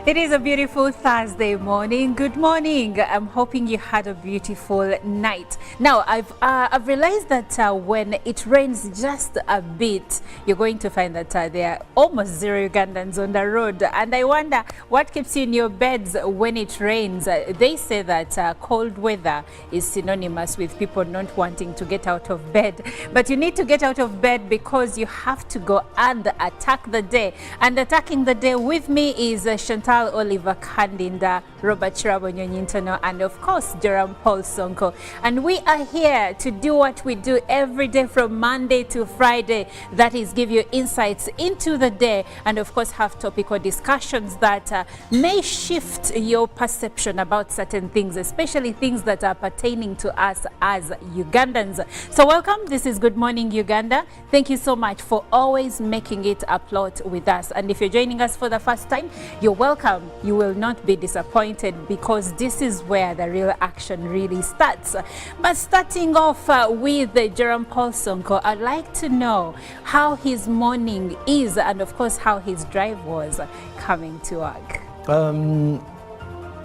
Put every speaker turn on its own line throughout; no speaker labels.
It is a beautiful Thursday morning. Good morning. I'm hoping you had a beautiful night. Now, I've realized that when it rains just a bit, you're going to find that there are almost zero Ugandans on the road. And I wonder what keeps you in your beds when it rains. They say that cold weather is synonymous with people not wanting to get out of bed. But you need to get out of bed because you have to go and attack the day. And attacking the day with me is Chantal Oliver Kandinda, Robert Chirabo Nyonyintono, and of course Jerome Paul Sonko. And we are here to do what we do every day from Monday to Friday, that is give you insights into the day and of course have topical discussions that may shift your perception about certain things, especially things that are pertaining to us as Ugandans. So welcome, this is Good Morning Uganda. Thank you so much for always making it a plot with us. And if you're joining us for the first time, you're welcome. You will not be disappointed because this is where the real action really starts. But starting off with Jerome Paul Sonko, I'd like to know how his morning is and of course how his drive was coming to work.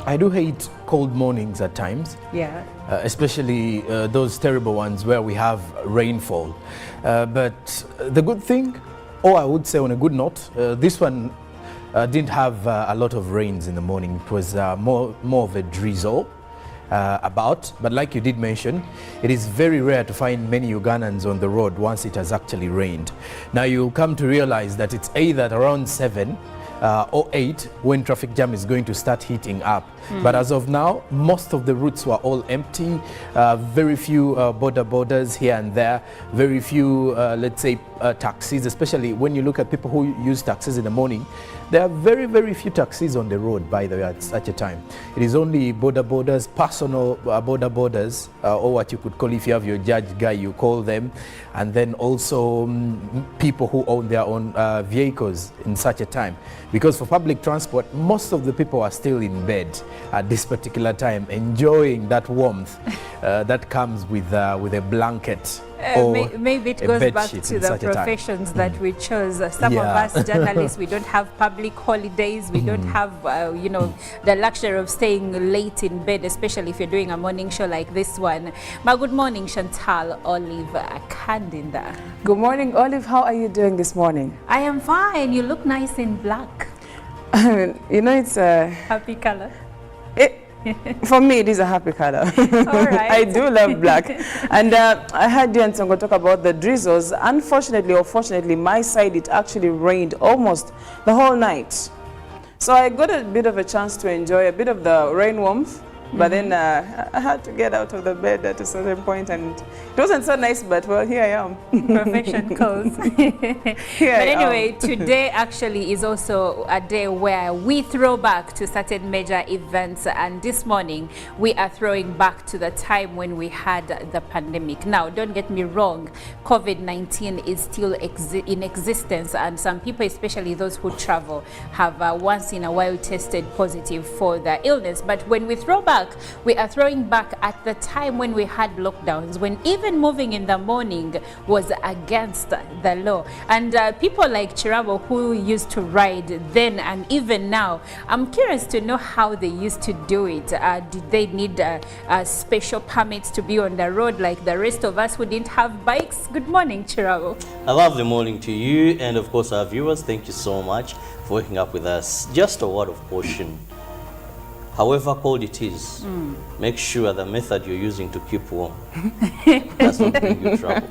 I do hate cold mornings at times.
Yeah.
Especially those terrible ones where we have rainfall. But the good thing, or I would say on a good note, this one didn't have a lot of rains in the morning. It was more of a drizzle about, but like you did mention, it is very rare to find many Ugandans on the road once it has actually rained. Now you'll come to realize that it's either at around 7 or 8 when traffic jam is going to start heating up. But as of now, most of the routes were all empty. Very few borders here and there. Very few, let's say, taxis, especially when you look at people who use taxis in the morning. There are very, very few taxis on the road, by the way, at such a time. It is only borders, personal borders, or what you could call, if you have your judge guy, you call them. And then also people who own their own vehicles in such a time. Because for public transport, most of the people are still in bed at this particular time, enjoying that warmth that comes with a blanket.
Maybe it goes back to the professions that we chose. Some of us journalists, we don't have public holidays. We don't have, you know, the luxury of staying late in bed, especially if you're doing a morning show like this one. But good morning, Chantal Olive Kandinda.
Good morning, Olive. How are you doing this morning?
I am fine. You look nice in black.
You know, it's a
happy color.
For me, it is a happy color.
All right.
I do love black. And I heard you and Songo talk about the drizzles. Unfortunately or fortunately, my side, it actually rained almost the whole night. So I got a bit of a chance to enjoy a bit of the rain warmth. But then I had to get out of the bed at a certain point, and it wasn't so nice, but well, here I am.
Perfection calls. But anyway, today actually is also a day where we throw back to certain major events, and this morning we are throwing back to the time when we had the pandemic. Now, don't get me wrong, COVID-19 is still in existence, and some people, especially those who travel, have once in a while tested positive for the illness. But when we throw back, we are throwing back at the time when we had lockdowns, when even moving in the morning was against the law. And people like Chirabo who used to ride then and even now, I'm curious to know how they used to do it. Did they need special permits to be on the road like the rest of us who didn't have bikes? Good morning, Chirabo.
I love the morning to you, and of course our viewers. Thank you so much for waking up with us. Just a word of caution. However cold it is, make sure the method you're using to keep warm does not bring you trouble.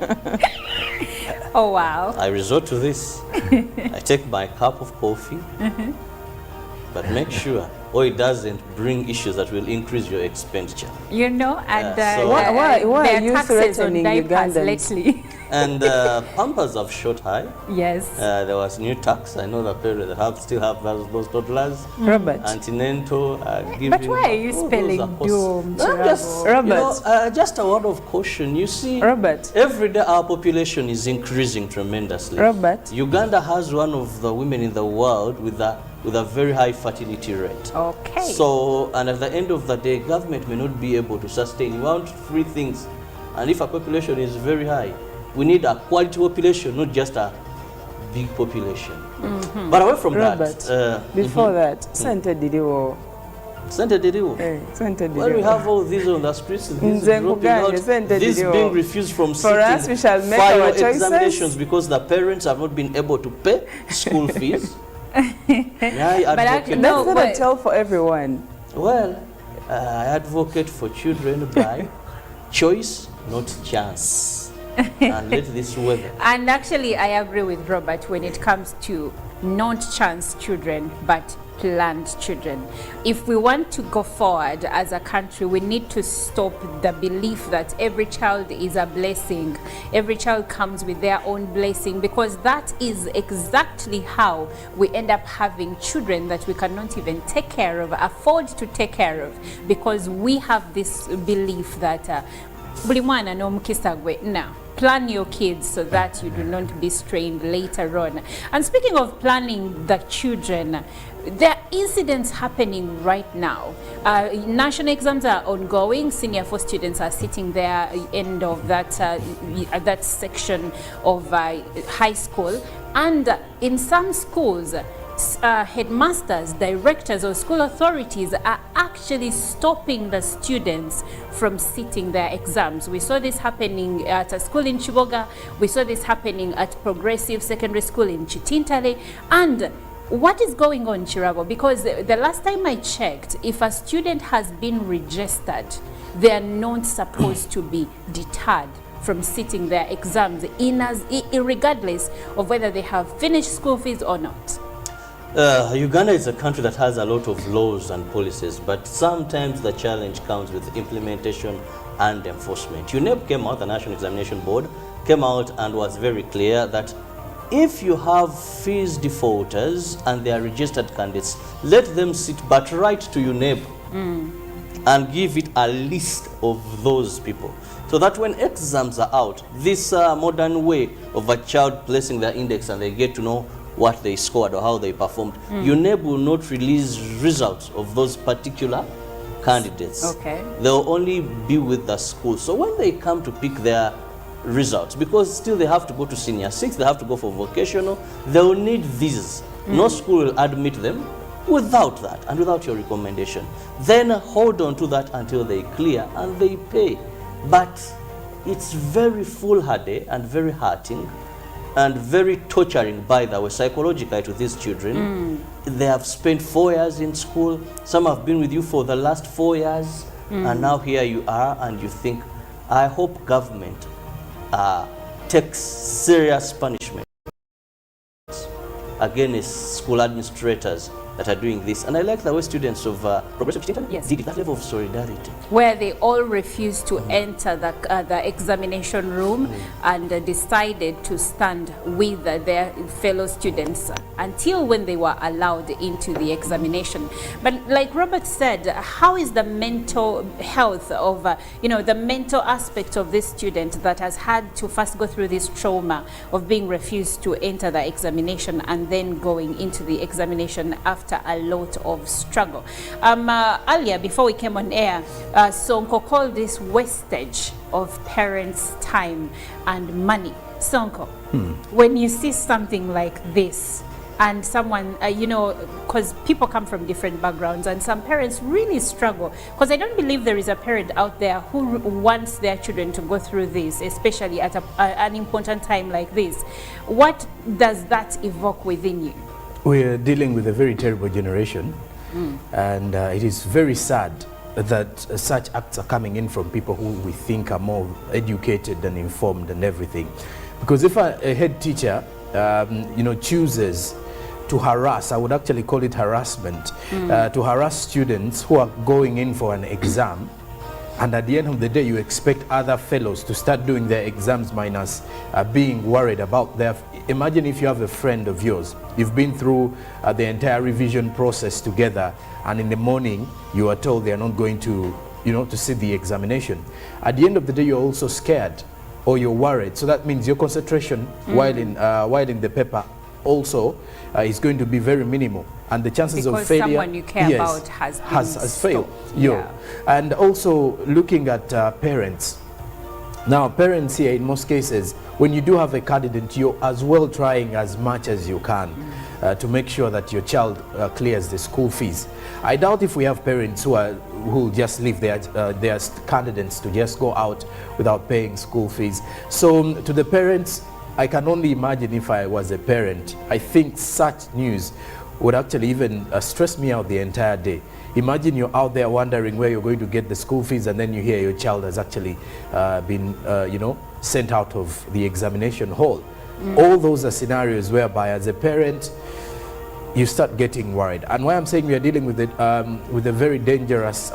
Oh, wow.
I resort to this. I take my cup of coffee, but make sure it doesn't bring issues that will increase your expenditure.
You know, and
why are you
taxes on
threatening
diapers
Ugandans?
lately.
And Pampers have shot high.
Yes.
There was new tax. I know the parents that still have those toddlers.
Robert.
Antenatal.
But why are you spelling doom?
Just a word of caution. You see,
Robert.
every day our population is increasing tremendously.
Robert.
Uganda has one of the women in the world with a very high fertility rate.
Okay.
So, and at the end of the day, government may not be able to sustain. You want three things. And if a population is very high, we need a quality population, not just a big population. But away from
Robert,
that,
before that, Sente Diriwo.
Sente Diriwo.
Sente
Well, we
Diriwo.
have all these on the streets, these
Nze
dropping out,
nkugambye, sente
this
diriwo.
being refused from
For us,
sitting
we shall make
final
our choices.
examinations because the parents have not been able to pay school fees. Yeah, I
But
advocate.
No,
That's not
but-
a tell for everyone.
Well, I advocate for children by choice, not chance. And let this weather.
And actually, I agree with Robert when it comes to not chance children, but planned children. If we want to go forward as a country, we need to stop the belief that every child is a blessing. Every child comes with their own blessing, because that is exactly how we end up having children that we cannot even take care of, afford to take care of, because we have this belief that buli mwana n'omukisa gwe. Now, plan your kids so that you do not be strained later on. And speaking of planning the children, there are incidents happening right now. National exams are ongoing. Senior 4 students are sitting there end of that that section of high school, and in some schools, headmasters, directors, or school authorities are actually stopping the students from sitting their exams. We saw this happening at a school in Chiboga. We saw this happening at Progressive Secondary School in Chitintale. And what is going on, Chirabo? Because the last time I checked, if a student has been registered, they are not supposed to be deterred from sitting their exams, regardless of whether they have finished school fees or not.
Uganda is a country that has a lot of laws and policies, but sometimes the challenge comes with implementation and enforcement. UNEP came out, the National Examination Board came out and was very clear that if you have fees defaulters and they are registered candidates, let them sit, but write to UNEP and give it a list of those people, so that when exams are out, this modern way of a child placing their index and they get to know what they scored or how they performed, UNEP will not release results of those particular candidates.
Okay.
They'll only be with the school. So when they come to pick their results, because still they have to go to senior 6, they have to go for vocational, they'll need these. No school will admit them without that and without your recommendation. Then hold on to that until they clear and they pay. But it's very foolhardy and very hurting and very torturing, by the way, psychologically to these children. They have spent 4 years in school. Some have been with you for the last 4 years, and now here you are, and you think, I hope government takes serious punishment against school administrators that are doing this. And I like the way students of Progressive Student
Yes.
did that level of solidarity.
Where they all refused to enter the examination room and decided to stand with their fellow students until when they were allowed into the examination. But like Robert said, how is the mental health of, the mental aspect of this student that has had to first go through this trauma of being refused to enter the examination and then going into the examination after a lot of struggle? Earlier, before we came on air, Sonko called this wastage of parents' time and money. Sonko, when you see something like this, and someone, because people come from different backgrounds, and some parents really struggle, because I don't believe there is a parent out there who wants their children to go through this, especially at an important time like this. What does that evoke within you?
We're dealing with a very terrible generation, and it is very sad that such acts are coming in from people who we think are more educated and informed and everything. Because if a head teacher, chooses to harass, I would actually call it harassment, to harass students who are going in for an exam, and at the end of the day you expect other fellows to start doing their exams minus being worried about their... Imagine if you have a friend of yours, you've been through the entire revision process together, and in the morning you are told they are not going to, to sit the examination. At the end of the day you're also scared or you're worried, so that means your concentration while in the paper also is going to be very minimal, and the chances
because
of failure,
someone you care about has
failed.
Yeah.
And also looking at parents, Now, parents here, in most cases, when you do have a candidate, you're as well trying as much as you can to make sure that your child clears the school fees. I doubt if we have parents who just leave their candidates to just go out without paying school fees. So to the parents, I can only imagine if I was a parent, I think such news would actually even stress me out the entire day. Imagine you're out there wondering where you're going to get the school fees, and then you hear your child has actually been, sent out of the examination hall. All those are scenarios whereby, as a parent, you start getting worried. And why I'm saying we are dealing with it with a very dangerous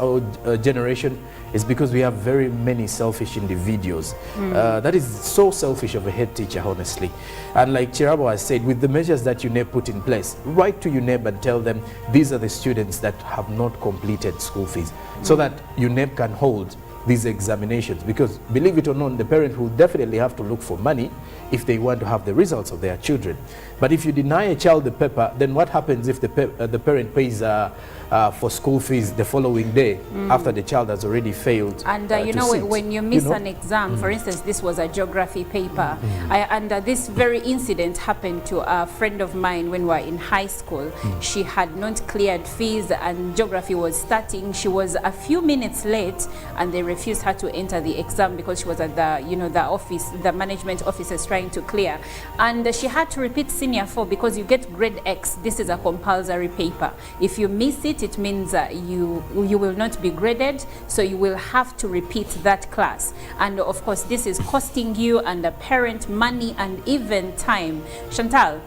generation is because we have very many selfish individuals. That is so selfish of a head teacher, honestly. And like Chirabo has said, with the measures that UNEP put in place, write to UNEP and tell them these are the students that have not completed school fees, so that UNEP can hold these examinations. Because believe it or not, the parent will definitely have to look for money if they want to have the results of their children. But if you deny a child the paper, then what happens if the parent pays for school fees the following day after the child has already failed?
And you know, when you miss an exam, for instance, this was a geography paper, and this very incident happened to a friend of mine when we were in high school. She had not cleared fees, and geography was starting. She was a few minutes late, and they refused her to enter the exam because she was at the management offices trying to clear, and she had to repeat senior 4 because you get grade X. This is a compulsory paper. If you miss it, it means you will not be graded, so you will have to repeat that class. And of course, this is costing you and the parent money and even time. Chantal,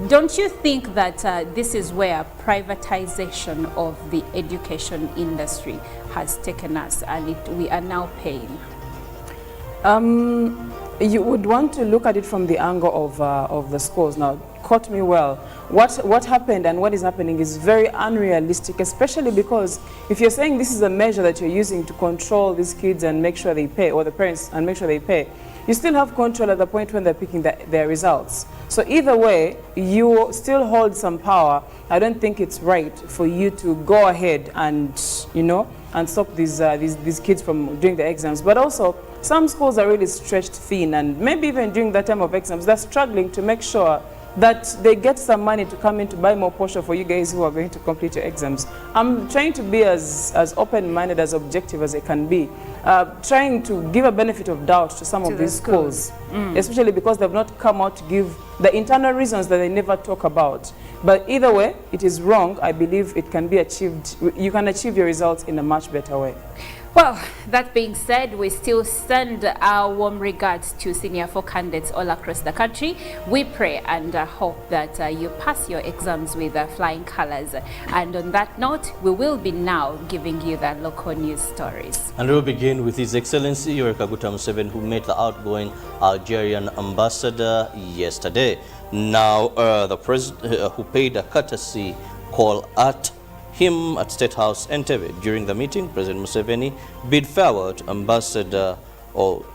don't you think that this is where privatization of the education industry has taken us, and we are now paying?
You would want to look at it from the angle of the schools. Now, quote me well. What happened and what is happening is very unrealistic, especially because if you're saying this is a measure that you're using to control these kids and make sure they pay, or the parents and make sure they pay, you still have control at the point when they're picking their results. So either way, you still hold some power. I don't think it's right for you to go ahead and, and stop these kids from doing the exams. But also, some schools are really stretched thin, and maybe even during that time of exams, they're struggling to make sure that they get some money to come in to buy more portion for you guys who are going to complete your exams. I'm trying to be as open-minded, as objective as I can be, trying to give a benefit of doubt to some of these schools, especially because they've not come out to give the internal reasons that they never talk about. But either way, it is wrong. I believe it can be achieved. You can achieve your results in a much better way.
Well, that being said, we still send our warm regards to Senior 4 candidates all across the country. We pray and hope that you pass your exams with flying colors. And on that note, we will be now giving you the local news stories.
And we'll begin with His Excellency Yoweri Kaguta Museveni, who met the outgoing Algerian ambassador yesterday. Now, the president who paid a courtesy call at him at State House Entebbe. During the meeting, President Museveni bid farewell to Ambassador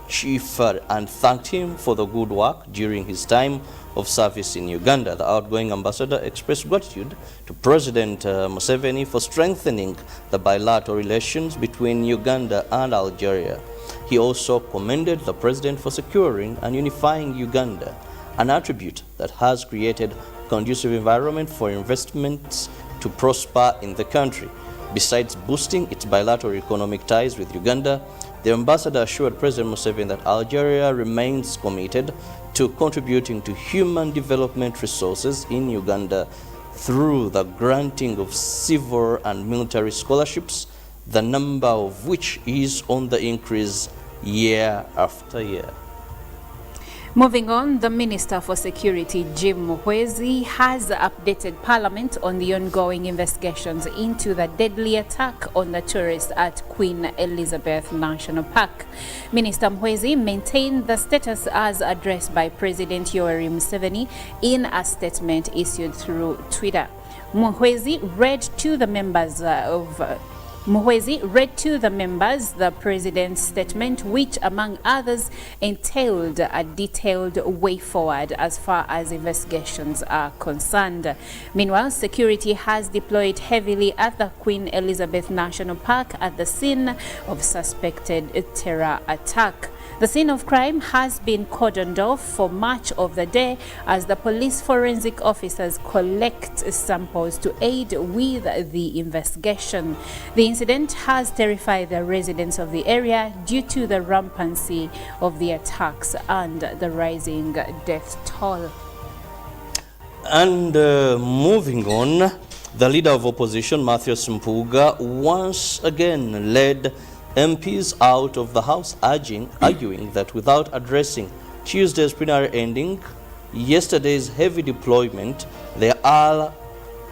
Chief and thanked him for the good work during his time of service in Uganda. The outgoing ambassador expressed gratitude to President Museveni for strengthening the bilateral relations between Uganda and Algeria. He also commended the president for securing and unifying Uganda, an attribute that has created a conducive environment for investments to prosper in the country. Besides boosting its bilateral economic ties with Uganda, the ambassador assured President Museveni that Algeria remains committed to contributing to human development resources in Uganda through the granting of civil and military scholarships, the number of which is on the increase year after year.
Moving on, the Minister for Security, Jim Muhwezi, has updated Parliament on the ongoing investigations into the deadly attack on the tourists at Queen Elizabeth National Park. Minister Muhwezi maintained the status as addressed by President Yoweri Museveni in a statement issued through Twitter. Muhwezi read to the members the president's statement, which, among others, entailed a detailed way forward as far as investigations are concerned. Meanwhile, security has deployed heavily at the Queen Elizabeth National Park at the scene of suspected terror attack. The scene of crime has been cordoned off for much of the day as the police forensic officers collect samples to aid with the investigation. The incident has terrified the residents of the area due to the rampancy of the attacks and the rising death toll.
And moving on, the leader of opposition, Mathias Mpuuga, once again led MPs out of the House, arguing that without addressing Tuesday's plenary ending, yesterday's heavy deployment, they are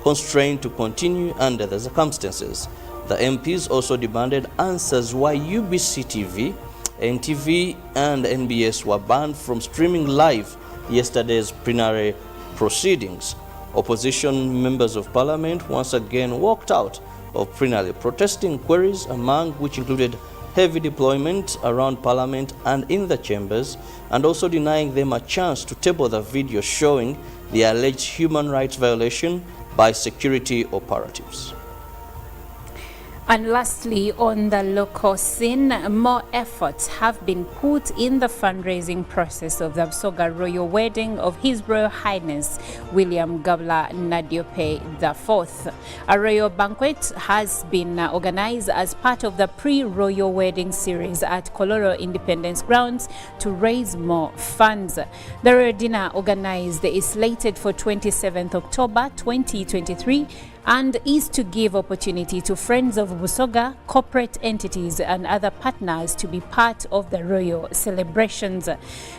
constrained to continue under the circumstances. The MPs also demanded answers why UBC TV, NTV, and NBS were banned from streaming live yesterday's plenary proceedings. Opposition members of parliament once again walked out of plenary protesting queries, among which included heavy deployment around parliament and in the chambers, and also denying them a chance to table the video showing the alleged human rights violation by security operatives.
And lastly, on the local scene, more efforts have been put in the fundraising process of the Busoga royal wedding of His Royal Highness William Gabla Nadiope IV. A royal banquet has been organized as part of the pre-royal wedding series at Kololo Independence Grounds to raise more funds. The royal dinner organized is slated for 27th October 2023 and is to give opportunity to friends of Busoga, corporate entities and other partners to be part of the royal celebrations.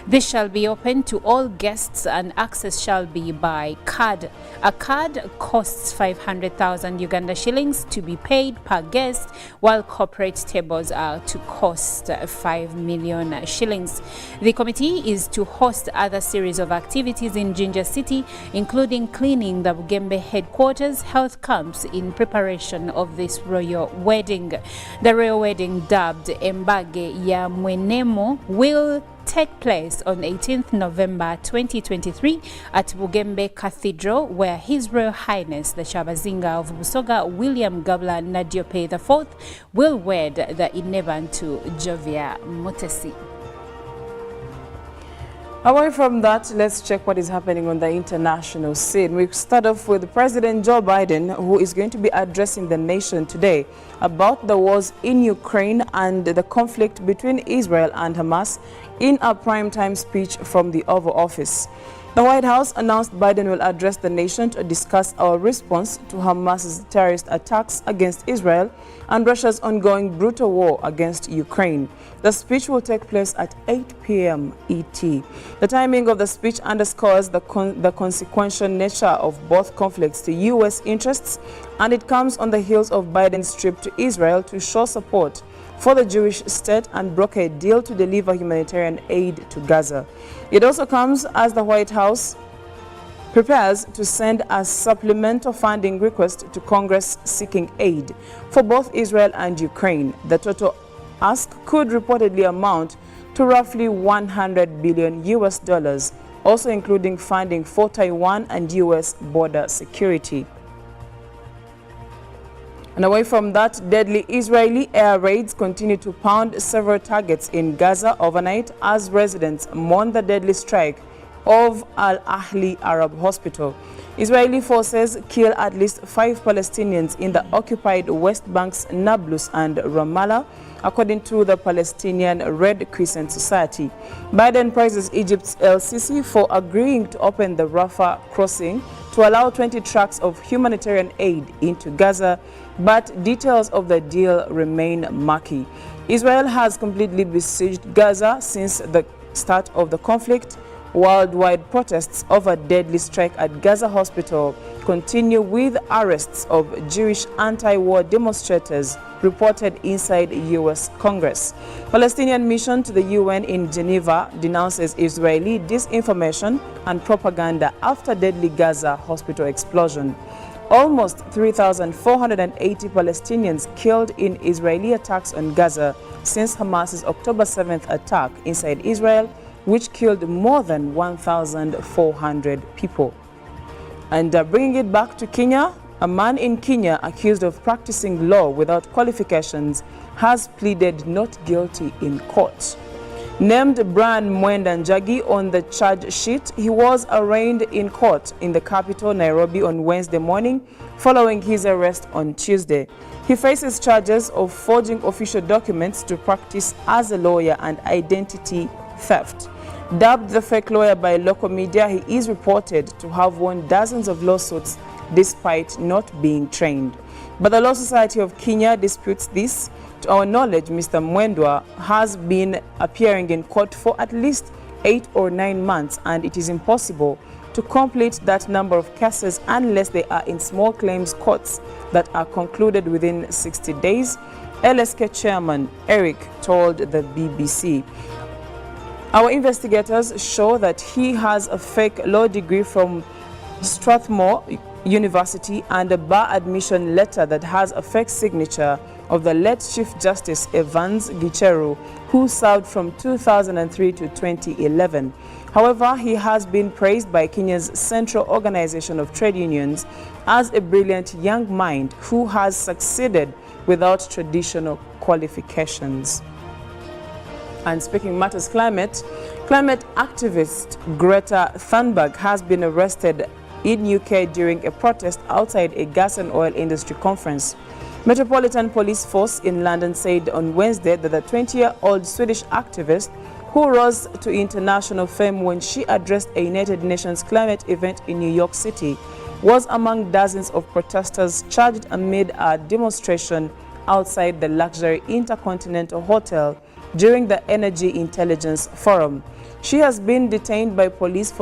This shall be open to all guests and access shall be by card. A card costs 500,000 Uganda shillings to be paid per guest, while corporate tables are to cost 5 million shillings. The committee is to host other series of activities in Jinja City, including cleaning the Bugembe headquarters, health camps in preparation of this royal wedding. The royal wedding, dubbed Embage ya Mwenemo, will take place on 18th November 2023 at Bugembe Cathedral, where His Royal Highness the Shabazinga of Busoga William Gabla Nadiope IV will wed the Inebantu Jovia Mutesi.
Away from that, let's check what is happening on the international scene. We start off with President Joe Biden, who is going to be addressing the nation today about the wars in Ukraine and the conflict between Israel and Hamas in a primetime speech from the Oval Office. The White House announced Biden will address the nation to discuss our response to Hamas's terrorist attacks against Israel and Russia's ongoing brutal war against Ukraine. The speech will take place at 8 p.m. ET. The timing of the speech underscores the consequential nature of both conflicts to U.S. interests, and it comes on the heels of Biden's trip to Israel to show support for the Jewish state and broker a deal to deliver humanitarian aid to Gaza. It also comes as the White House prepares to send a supplemental funding request to Congress seeking aid for both Israel and Ukraine. The total ask could reportedly amount to roughly $100 billion, also including funding for Taiwan and U.S. border security. And away from that, deadly Israeli air raids continue to pound several targets in Gaza overnight as residents mourn the deadly strike of Al Ahli Arab Hospital. Israeli forces kill at least 5 Palestinians in the occupied West Bank's Nablus and Ramallah, according to the Palestinian Red Crescent Society. Biden praises Egypt's El-Sisi for agreeing to open the Rafah crossing to allow 20 trucks of humanitarian aid into Gaza, but details of the deal remain murky. Israel has completely besieged Gaza since the start of the conflict. Worldwide protests over deadly strike at Gaza hospital continue, with arrests of Jewish anti-war demonstrators reported inside U.S. Congress. Palestinian mission to the UN in Geneva denounces Israeli disinformation and propaganda after deadly Gaza hospital explosion. Almost 3,480 Palestinians killed in Israeli attacks on Gaza since Hamas's October 7th attack inside Israel, which killed more than 1,400 people. And bringing it back to Kenya, a man in Kenya accused of practicing law without qualifications has pleaded not guilty in court. Named Brian Mwenda Njagi on the charge sheet, he was arraigned in court in the capital, Nairobi, on Wednesday morning following his arrest on Tuesday. He faces charges of forging official documents to practice as a lawyer and identity theft. Dubbed the fake lawyer by local media, he is reported to have won dozens of lawsuits despite not being trained. But the Law Society of Kenya disputes this. To our knowledge, Mr. Mwendwa has been appearing in court for at least 8 or 9 months, and it is impossible to complete that number of cases unless they are in small claims courts that are concluded within 60 days. LSK Chairman Eric told the BBC. Our investigators show that he has a fake law degree from Strathmore University and a bar admission letter that has a fake signature of the late Chief Justice Evans Gicheru, who served from 2003 to 2011. However, he has been praised by Kenya's Central Organization of Trade Unions as a brilliant young mind who has succeeded without traditional qualifications. And speaking matters climate activist Greta Thunberg has been arrested in UK during a protest outside a gas and oil industry conference. Metropolitan Police Force in London said on Wednesday that the 20-year-old Swedish activist, who rose to international fame when she addressed a United Nations climate event in New York City, was among dozens of protesters charged amid a demonstration outside the luxury Intercontinental Hotel during the Energy Intelligence Forum. She has been detained by police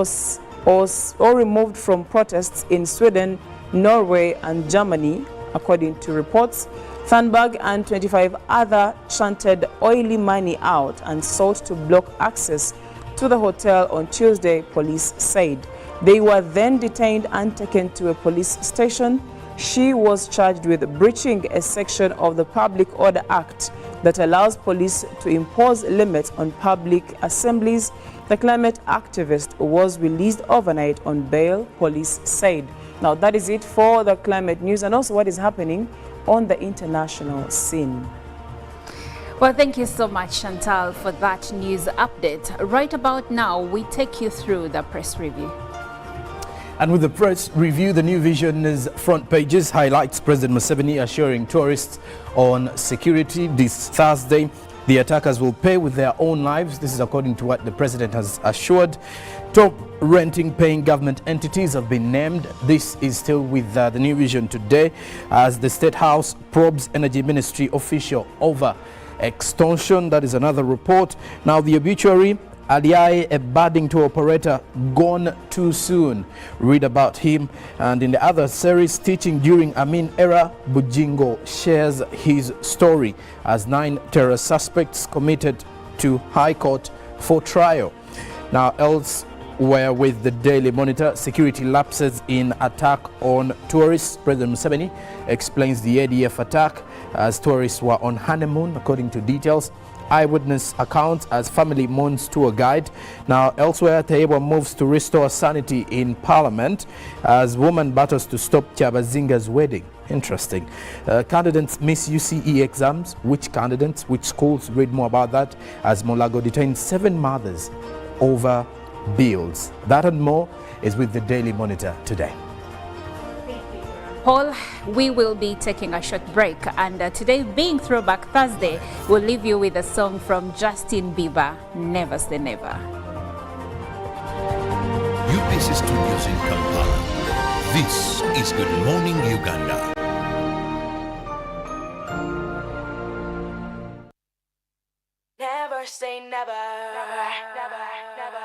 or removed from protests in Sweden, Norway, and Germany, according to reports. Thunberg and 25 others chanted oily money out and sought to block access to the hotel on Tuesday, police said. They were then detained and taken to a police station. She was charged with breaching a section of the Public Order Act that allows police to impose limits on public assemblies. The climate activist was released overnight on bail, police said. Now, that is it for the climate news and also what is happening on the international scene.
Well, thank you so much, Chantal, for that news update. Right about now, we take you through the press review.
And with the press review, the New Vision's front pages highlights President Museveni assuring tourists on security this Thursday. The attackers will pay with their own lives. This is according to what the president has assured. Top renting paying government entities have been named. This is still with the New Vision today as the State House probes Energy Ministry official over extortion. That is another report. Now the obituary, Aliai, a budding tour operator, gone too soon. Read about him. And in the other series, teaching during Amin era, Bujingo shares his story as 9 terror suspects committed to High Court for trial. Now elsewhere with the Daily Monitor, security lapses in attack on tourists. President Museveni explains the ADF attack as tourists were on honeymoon, according to details. Eyewitness accounts as family mourns tour guide. Now elsewhere, Taiwa moves to restore sanity in Parliament as woman battles to stop Chabazinga's wedding. Interesting. Candidates miss UCE exams. Which candidates, which schools? Read more about that as Molago detains 7 mothers over bills. That and more is with the Daily Monitor today.
Paul, we will be taking a short break, and today being Throwback Thursday, we'll leave you with a song from Justin Bieber, Never Say Never.
UPC Studios in Kampala. This is Good Morning Uganda.
Never say never. Never, never, never.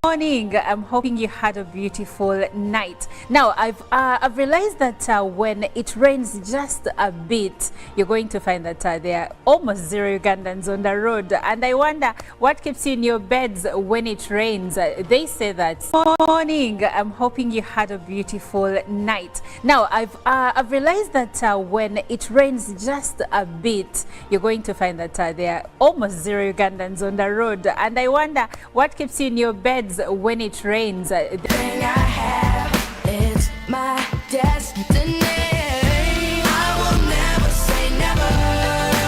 Morning. I'm hoping you had a beautiful night. Now, I've realized that when it rains just a bit, you're going to find that there are almost 0 Ugandans on the road. And I wonder what keeps you in your beds when it rains. They say that. Morning. I'm hoping you had a beautiful night. Now, I've realized that when it rains just a bit, you're going to find that there are almost 0 Ugandans on the road. And I wonder what keeps you in your beds when it rains.
Thing I have is my destiny. I will never say never.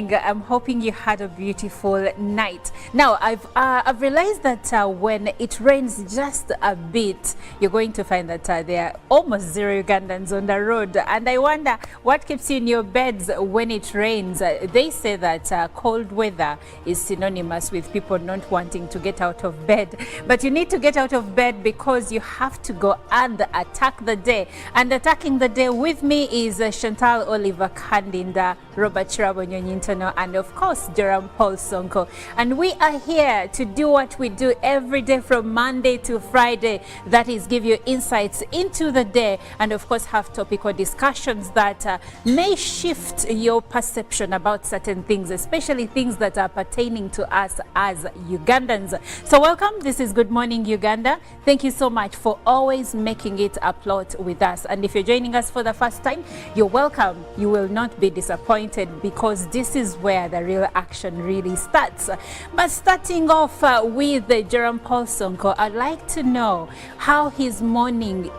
morning. I'm hoping you had a beautiful night. Now, I've realized that when it rains just a bit, you're going to find that there are almost zero Ugandans on the road. And I wonder what keeps you in your beds when it rains. They say that cold weather is synonymous with people not wanting to get out of bed. But you need to get out of bed because you have to go and attack the day. And attacking the day with me is Chantal Oliver Kandinda, Robert Chirabonyonyintono, and of course Jerome Paul Sonko. And we are here to do what we do every day from Monday to Friday, that is give you insights into the day and of course have topical discussions that may shift your perception about certain things, especially things that are pertaining to us as Ugandans. So welcome, this is Good Morning Uganda. Thank you so much for always making it a plot with us. And if you're joining us for the first time, you're welcome. You will not be disappointed because this is where the real action really starts. But starting off with Jerome Paul Sonko, I'd like to know how his morning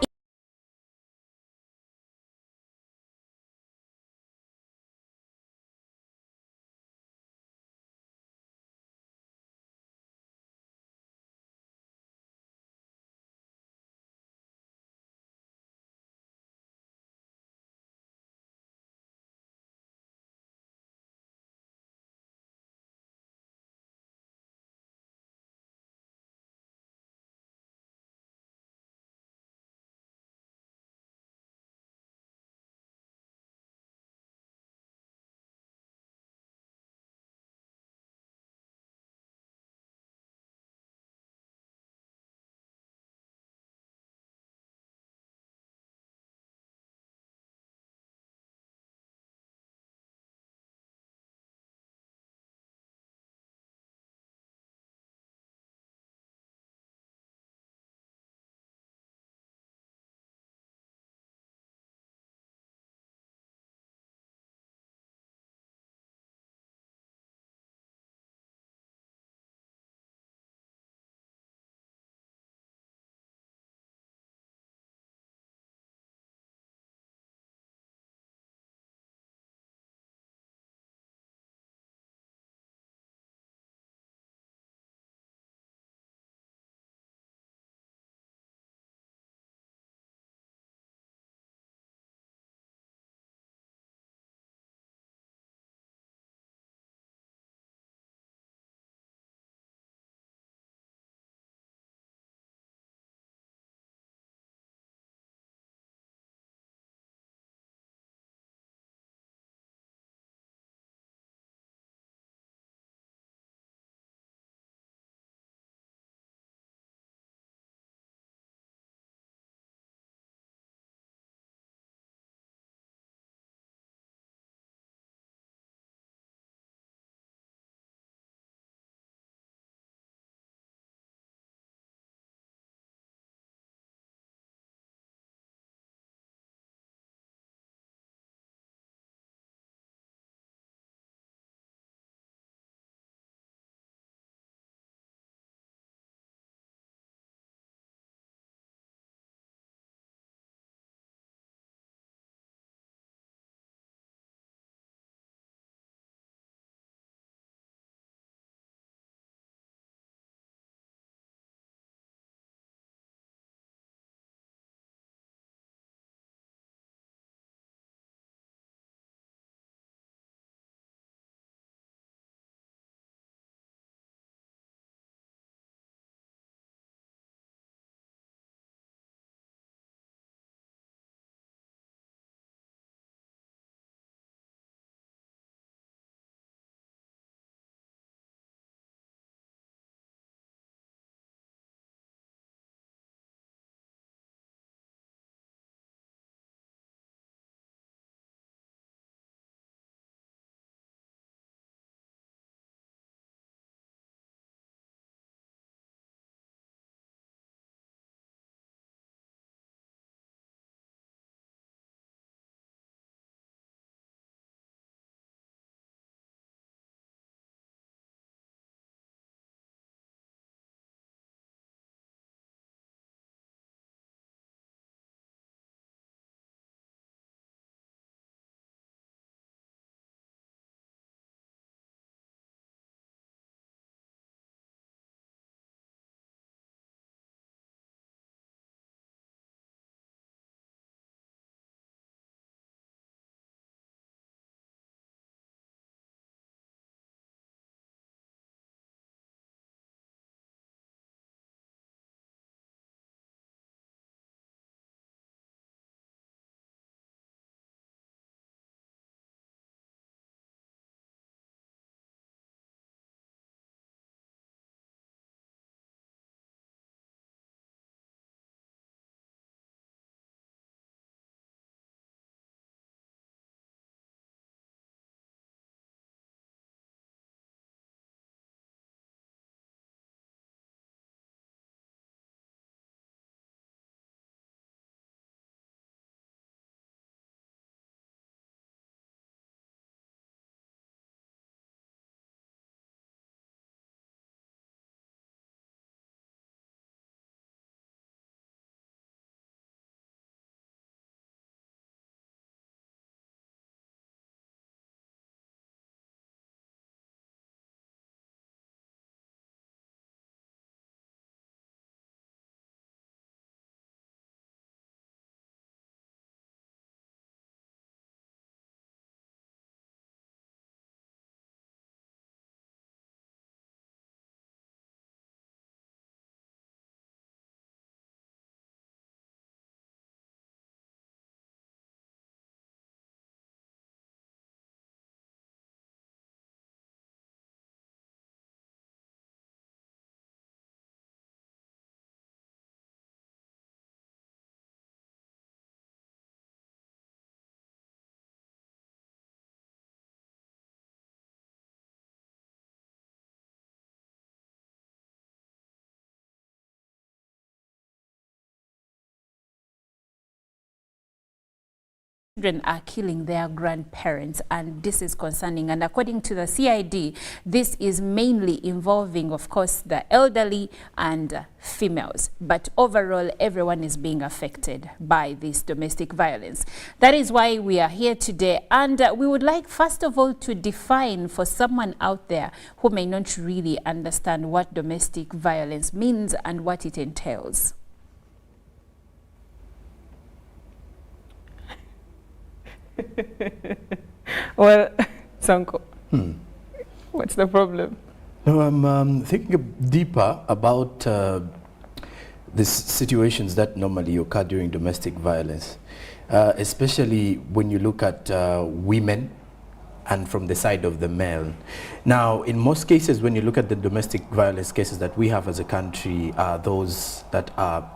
children are killing their grandparents, and this is concerning. And according to the CID, this is mainly involving, of course, the elderly and females. But overall, everyone is being affected by this domestic violence. That is why we are here today. And we would like, first of all, to define for someone out there who may not really understand what domestic violence means and what it entails.
Well, Sanko, what's the problem?
No, I'm thinking deeper about these situations that normally occur during domestic violence, especially when you look at women and from the side of the male. Now, in most cases, when you look at the domestic violence cases that we have as a country, are those that are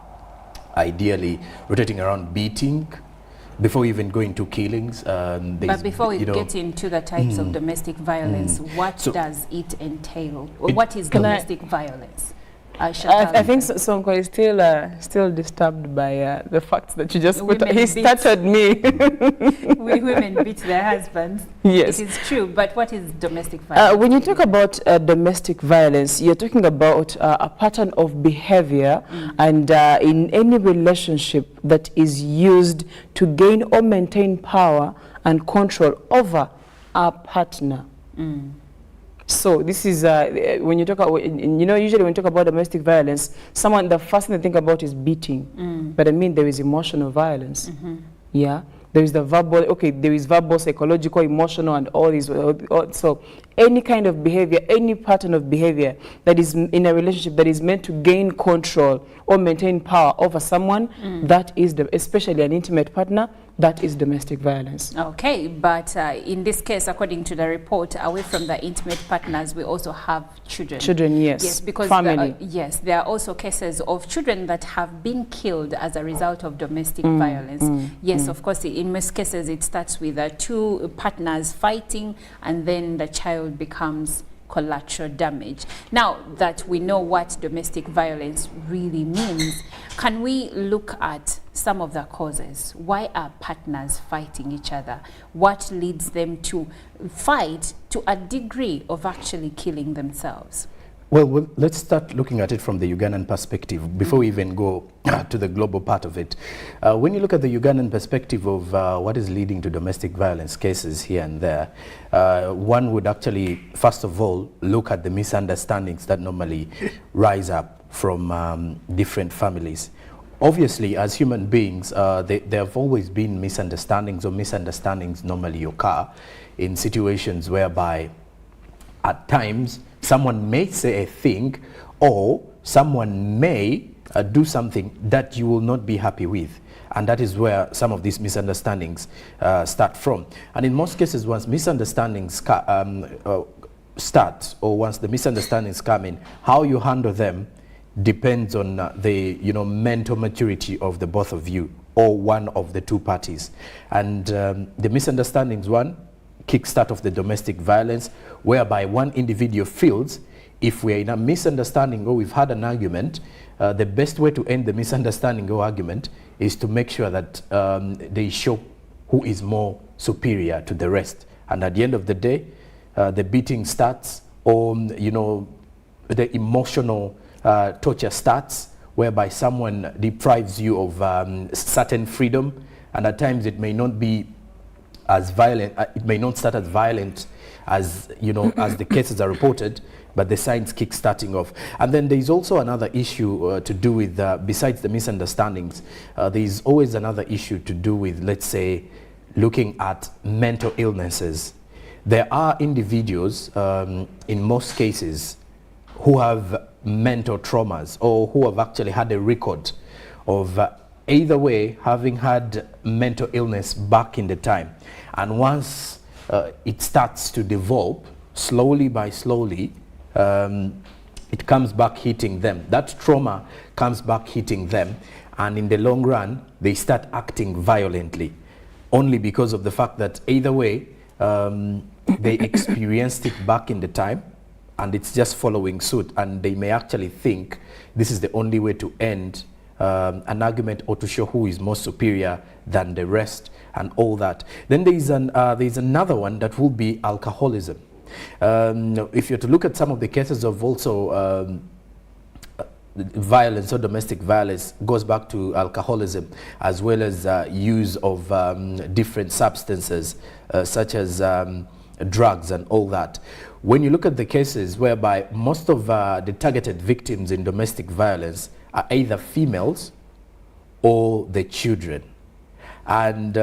ideally rotating around beating, before even going to killings.
But before we get into the types of domestic violence, what does it entail? Or what is domestic violence?
I think Sonko is still disturbed by the facts that you just put. He started me.
Women beat their husbands.
Yes.
It is true, but what is domestic violence?
When you talk about domestic violence, you're talking about a pattern of behavior and in any relationship that is used to gain or maintain power and control over a partner. So this is when you talk about, usually when you talk about domestic violence, the first thing they think about is beating. But I mean, there is emotional violence. Yeah, there is the verbal, there is verbal, psychological, emotional, and all these. So any kind of behavior, any pattern of behavior that is in a relationship that is meant to gain control or maintain power over someone, that is, especially an intimate partner, that is domestic violence.
Okay, but in this case, according to the report, away from the intimate partners, we also have children.
Children, yes.
Yes, because
family.
Yes, there are also cases of children that have been killed as a result of domestic violence. Yes, of course, in most cases, it starts with two partners fighting, and then the child becomes collateral damage. Now that we know what domestic violence really means, can we look at some of the causes? Why are partners fighting each other? What leads them to fight to a degree of actually killing themselves?
Well, let's start looking at it from the Ugandan perspective before we even go to the global part of it. When you look at the Ugandan perspective of what is leading to domestic violence cases here and there, one would actually, first of all, look at the misunderstandings that normally rise up from different families. Obviously, as human beings, there have always been misunderstandings, or misunderstandings normally occur in situations whereby at times someone may say a thing, or someone may do something that you will not be happy with. And that is where some of these misunderstandings start from. And in most cases, once misunderstandings start, or once the misunderstandings come in, how you handle them depends on the mental maturity of the both of you, or one of the two parties. And the misunderstandings, one, kickstart of the domestic violence, whereby one individual feels if we're in a misunderstanding or we've had an argument, the best way to end the misunderstanding or argument is to make sure that they show who is more superior to the rest. And at the end of the day, the beating starts, or the emotional torture starts, whereby someone deprives you of certain freedom, and at times it may not be as violent, it may not start as violent as as the cases are reported, but the signs kick starting off. And then there's also another issue to do with, besides the misunderstandings, there's always another issue to do with, let's say, looking at mental illnesses. There are individuals, in most cases, who have mental traumas, or who have actually had a record of either way having had mental illness back in the time. And once it starts to develop, slowly by slowly, it comes back hitting them. That trauma comes back hitting them, and in the long run, they start acting violently, only because of the fact that either way, they experienced it back in the time, and it's just following suit, and they may actually think this is the only way to end an argument or to show who is more superior than the rest and all that. Then there's another one that will be alcoholism. If you're to look at some of the cases of also violence or domestic violence, goes back to alcoholism, as well as use of different substances such as drugs and all that. When you look at the cases whereby most of the targeted victims in domestic violence are either females or the children. And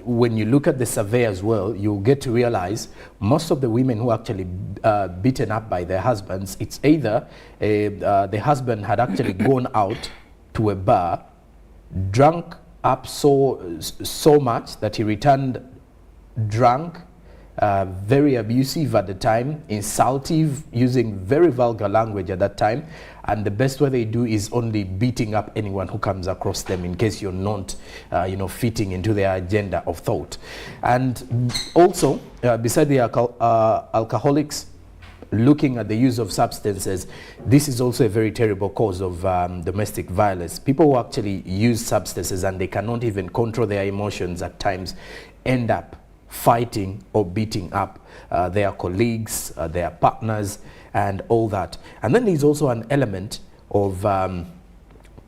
when you look at the survey as well, you'll get to realize most of the women who are actually beaten up by their husbands, it's either the husband had actually gone out to a bar, drunk up so much that he returned drunk, very abusive at the time, insultive, using very vulgar language at that time, and the best way they do is only beating up anyone who comes across them in case you're not fitting into their agenda of thought. And also, beside the alcoholics, looking at the use of substances, this is also a very terrible cause of domestic violence. People who actually use substances and they cannot even control their emotions at times end up fighting or beating up their colleagues, their partners, and all that. And then there's also an element of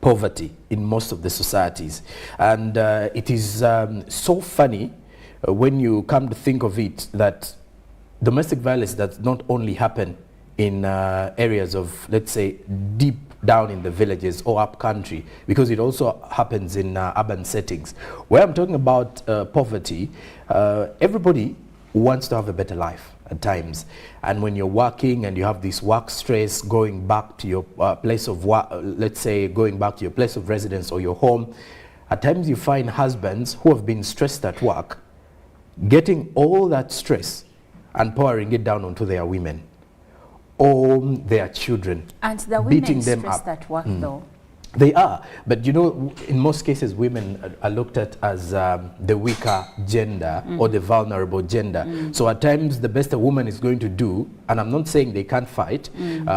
poverty in most of the societies. And it is so funny when you come to think of it that domestic violence does not only happen in areas of, let's say, deep down in the villages or up country, because it also happens in urban settings. Where I'm talking about poverty, everybody wants to have a better life at times. And when you're working and you have this work stress, going back to your place of work, let's say going back to your place of residence or your home, at times you find husbands who have been stressed at work, getting all that stress and pouring it down onto their women or their children,
and the
beating
women
them
stressed
up.
at work though.
They are, but you know, in most cases, women are looked at as the weaker gender or the vulnerable gender. So at times, the best a woman is going to do, and I'm not saying they can't fight,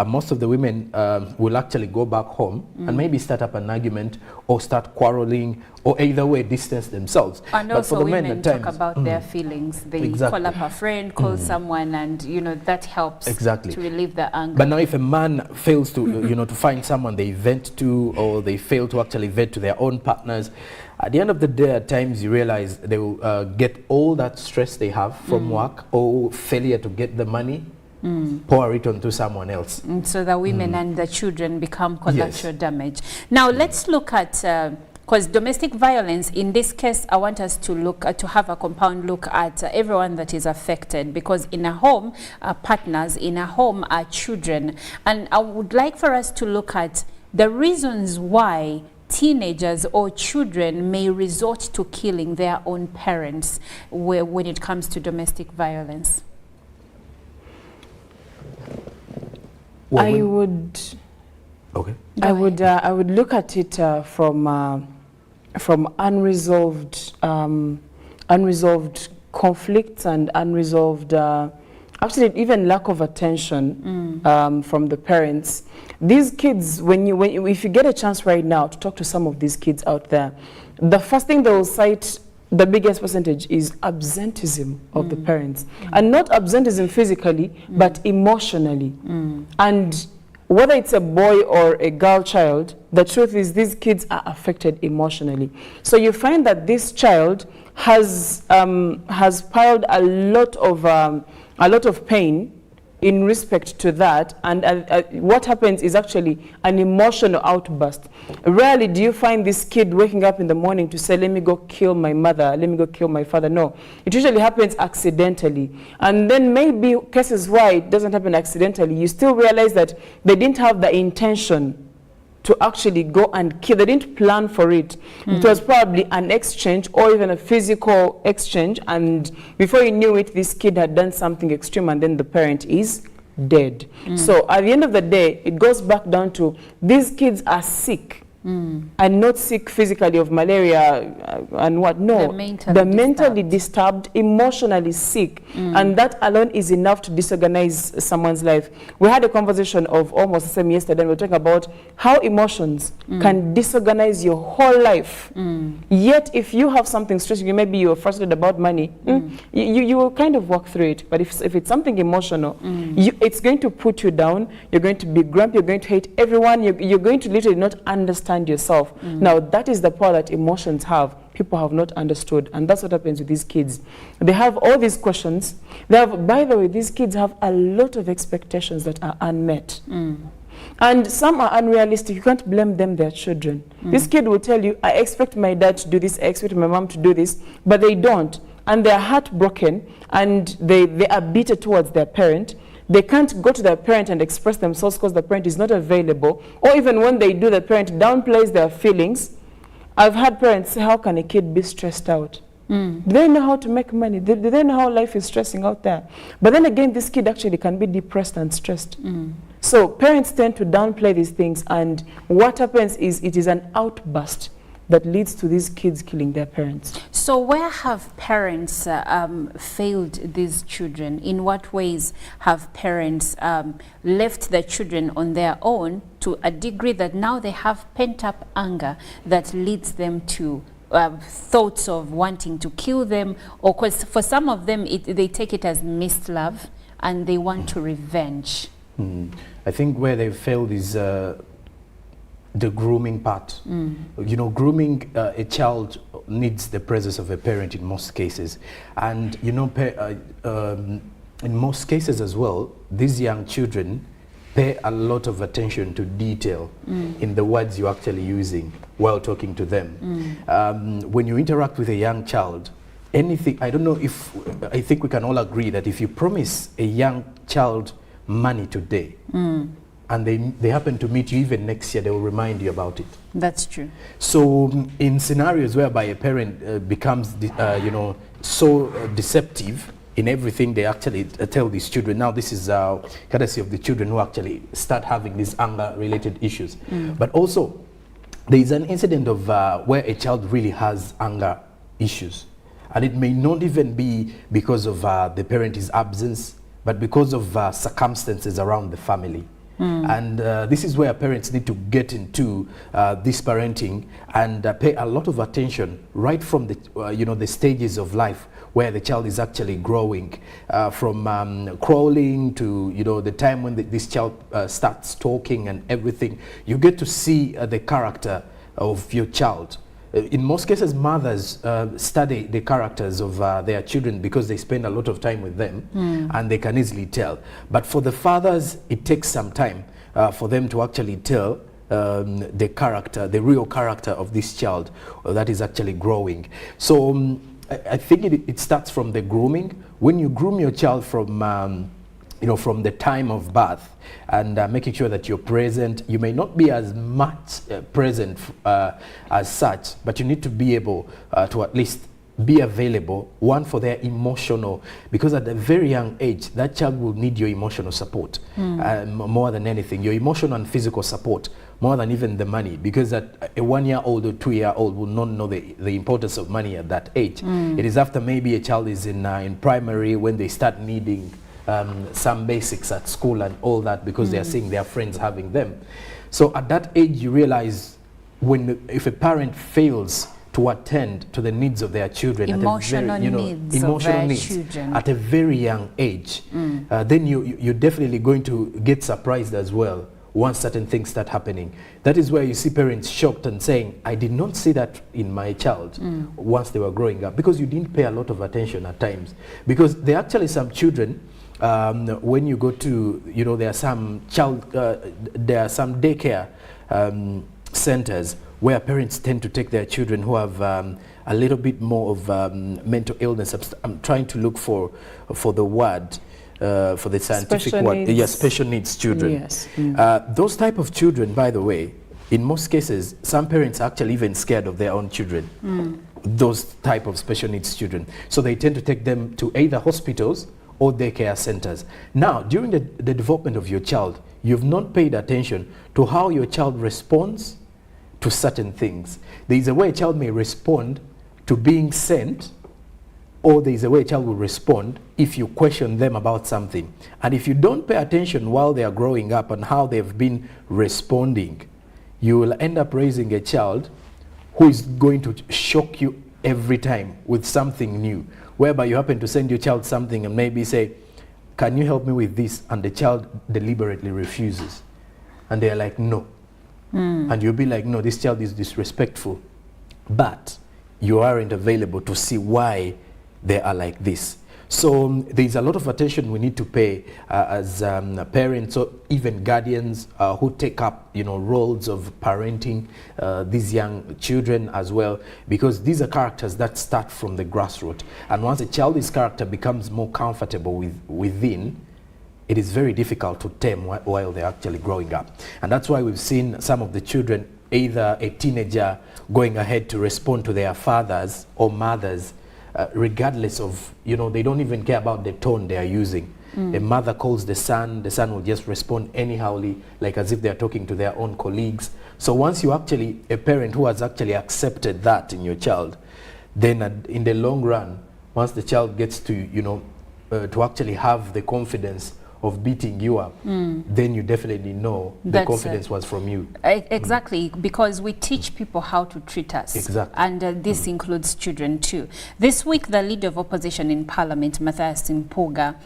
most of the women will actually go back home and maybe start up an argument or start quarreling, or either way distance themselves.
And
but
also
for the men
women
at
talk
times,
about their feelings. They
Exactly.
call up a friend, call someone, and that helps
Exactly.
to relieve the anger.
But now if a man fails to, to find someone they vent to, or they fail to actually vent to their own partners, at the end of the day, at times you realize they will get all that stress they have from work or failure to get the money, pour it onto someone else.
So the women and the children become collateral damage. Now let's look at, because domestic violence, in this case, I want us to look to have a compound look at everyone that is affected, because in a home are partners, in a home are children. And I would like for us to look at the reasons why teenagers or children may resort to killing their own parents when it comes to domestic violence.
Well,
I would look at it from unresolved conflicts and unresolved actually even lack of attention from the parents. These kids, if you get a chance right now to talk to some of these kids out there, the first thing they will cite, the biggest percentage, is absenteeism of the parents. And not absenteeism physically, but emotionally. And whether it's a boy or a girl child, the truth is these kids are affected emotionally. So you find that this child has piled a lot of pain in respect to that, and what happens is actually an emotional outburst. Rarely do you find this kid waking up in the morning to say, let me go kill my mother, let me go kill my father. No, it usually happens accidentally. And then maybe cases why it doesn't happen accidentally, you still realize that they didn't have the intention to actually go and kill. They didn't plan for it. It was probably an exchange or even a physical exchange, and before you knew it, this kid had done something extreme, and then the parent is dead. So at the end of the day, it goes back down to these kids are sick and not sick physically of malaria and what. No,
They're
mentally disturbed, emotionally sick, and that alone is enough to disorganize someone's life. We had a conversation of almost the same yesterday, and we were talking about how emotions can disorganize your whole life. Yet if you have something stressing you, maybe you're frustrated about money, you will kind of walk through it. But if it's something emotional, it's going to put you down. You're going to be grumpy, you're going to hate everyone, you're going to literally not understand yourself. Now that is the power that emotions have. People have not understood, and that's what happens with these kids. They have all these questions. They have, by the way, these kids have a lot of expectations that are unmet. And some are unrealistic. You can't blame them, they're children. This kid will tell you, I expect my dad to do this, I expect my mom to do this, but they don't. And they're heartbroken, and they are bitter towards their parent. They can't go to their parent and express themselves because the parent is not available, or even when they do, the parent downplays their feelings. I've had parents say, how can a kid be stressed out? Do they know how to make money? Do they know how life is stressing out there? But then again, this kid actually can be depressed and stressed. So parents tend to downplay these things, and what happens is it is an outburst that leads to these kids killing their parents.
So where have parents failed these children? In what ways have parents left their children on their own to a degree that now they have pent-up anger that leads them to thoughts of wanting to kill them? Or because for some of them, they take it as missed love and they want to revenge.
I think where they've failed is the grooming part. You know, grooming a child needs the presence of a parent in most cases. And, you know, in most cases as well, these young children pay a lot of attention to detail in the words you're actually using while talking to them. When you interact with a young child, anything, I don't know if, I think we can all agree that if you promise a young child money today, and they happen to meet you even next year, they will remind you about it.
That's true.
So in scenarios whereby a parent becomes, you know, so deceptive in everything they actually tell these children, now this is courtesy of the children who actually start having these anger-related issues. But also, there is an incident of where a child really has anger issues. And it may not even be because of the parent's absence, but because of circumstances around the family. And this is where parents need to get into this parenting and pay a lot of attention right from the you know, the stages of life where the child is actually growing, from crawling to, you know, the time when this child starts talking and everything. You get to see the character of your child. In most cases, mothers study the characters of their children because they spend a lot of time with them and they can easily tell. But for the fathers, it takes some time for them to actually tell the character, the real character of this child that is actually growing. So I think it starts from the grooming. When you groom your child from you know, from the time of birth, and making sure that you're present. You may not be as much present as such, but you need to be able to at least be available, one, for their emotional, because at a very young age, that child will need your emotional support more than anything, your emotional and physical support, more than even the money, because at a 1-year-old or 2-year-old will not know the importance of money at that age. It is after maybe a child is in primary when they start needing some basics at school and all that, because they are seeing their friends having them. So at that age, you realize if a parent fails to attend to the needs of their children,
emotional needs of their children
at a very young age, then you're definitely going to get surprised as well once certain things start happening. That is where you see parents shocked and saying, I did not see that in my child once they were growing up, because you didn't pay a lot of attention at times. Because there are actually some children, when you go to, you know, there are some daycare centers where parents tend to take their children who have a little bit more of mental illness. I'm trying to look for the word, for the scientific word. Yes, special needs children.
Yes.
Those type of children, by the way, in most cases, some parents are actually even scared of their own children. Those type of special needs children. So they tend to take them to either hospitals or daycare centers. Now, during the development of your child, you've not paid attention to how your child responds to certain things. There is a way a child may respond to being sent, or there is a way a child will respond if you question them about something. And if you don't pay attention while they are growing up and how they've been responding, you will end up raising a child who is going to shock you every time with something new, whereby you happen to send your child something and maybe say, can you help me with this? And the child deliberately refuses. And they're like, no. And you'll be like, no, this child is disrespectful. But you aren't available to see why they are like this. So there's a lot of attention we need to pay as parents or even guardians who take up, roles of parenting these young children as well, because these are characters that start from the grassroots. And once a child's character becomes more comfortable within, it is very difficult to tame while they're actually growing up. And that's why we've seen some of the children, either a teenager going ahead to respond to their fathers or mothers, regardless of, they don't even care about the tone they are using. A mother calls the son will just respond anyhowly, like as if they're talking to their own colleagues. So once you actually, a parent who has actually accepted that in your child, then in the long run, once the child gets to, to actually have the confidence of beating you up, then you definitely know the confidence was from you.
Exactly, because we teach people how to treat us.
Exactly.
And this includes children too. This week, the Leader of Opposition in Parliament, Mathias Mpuuga,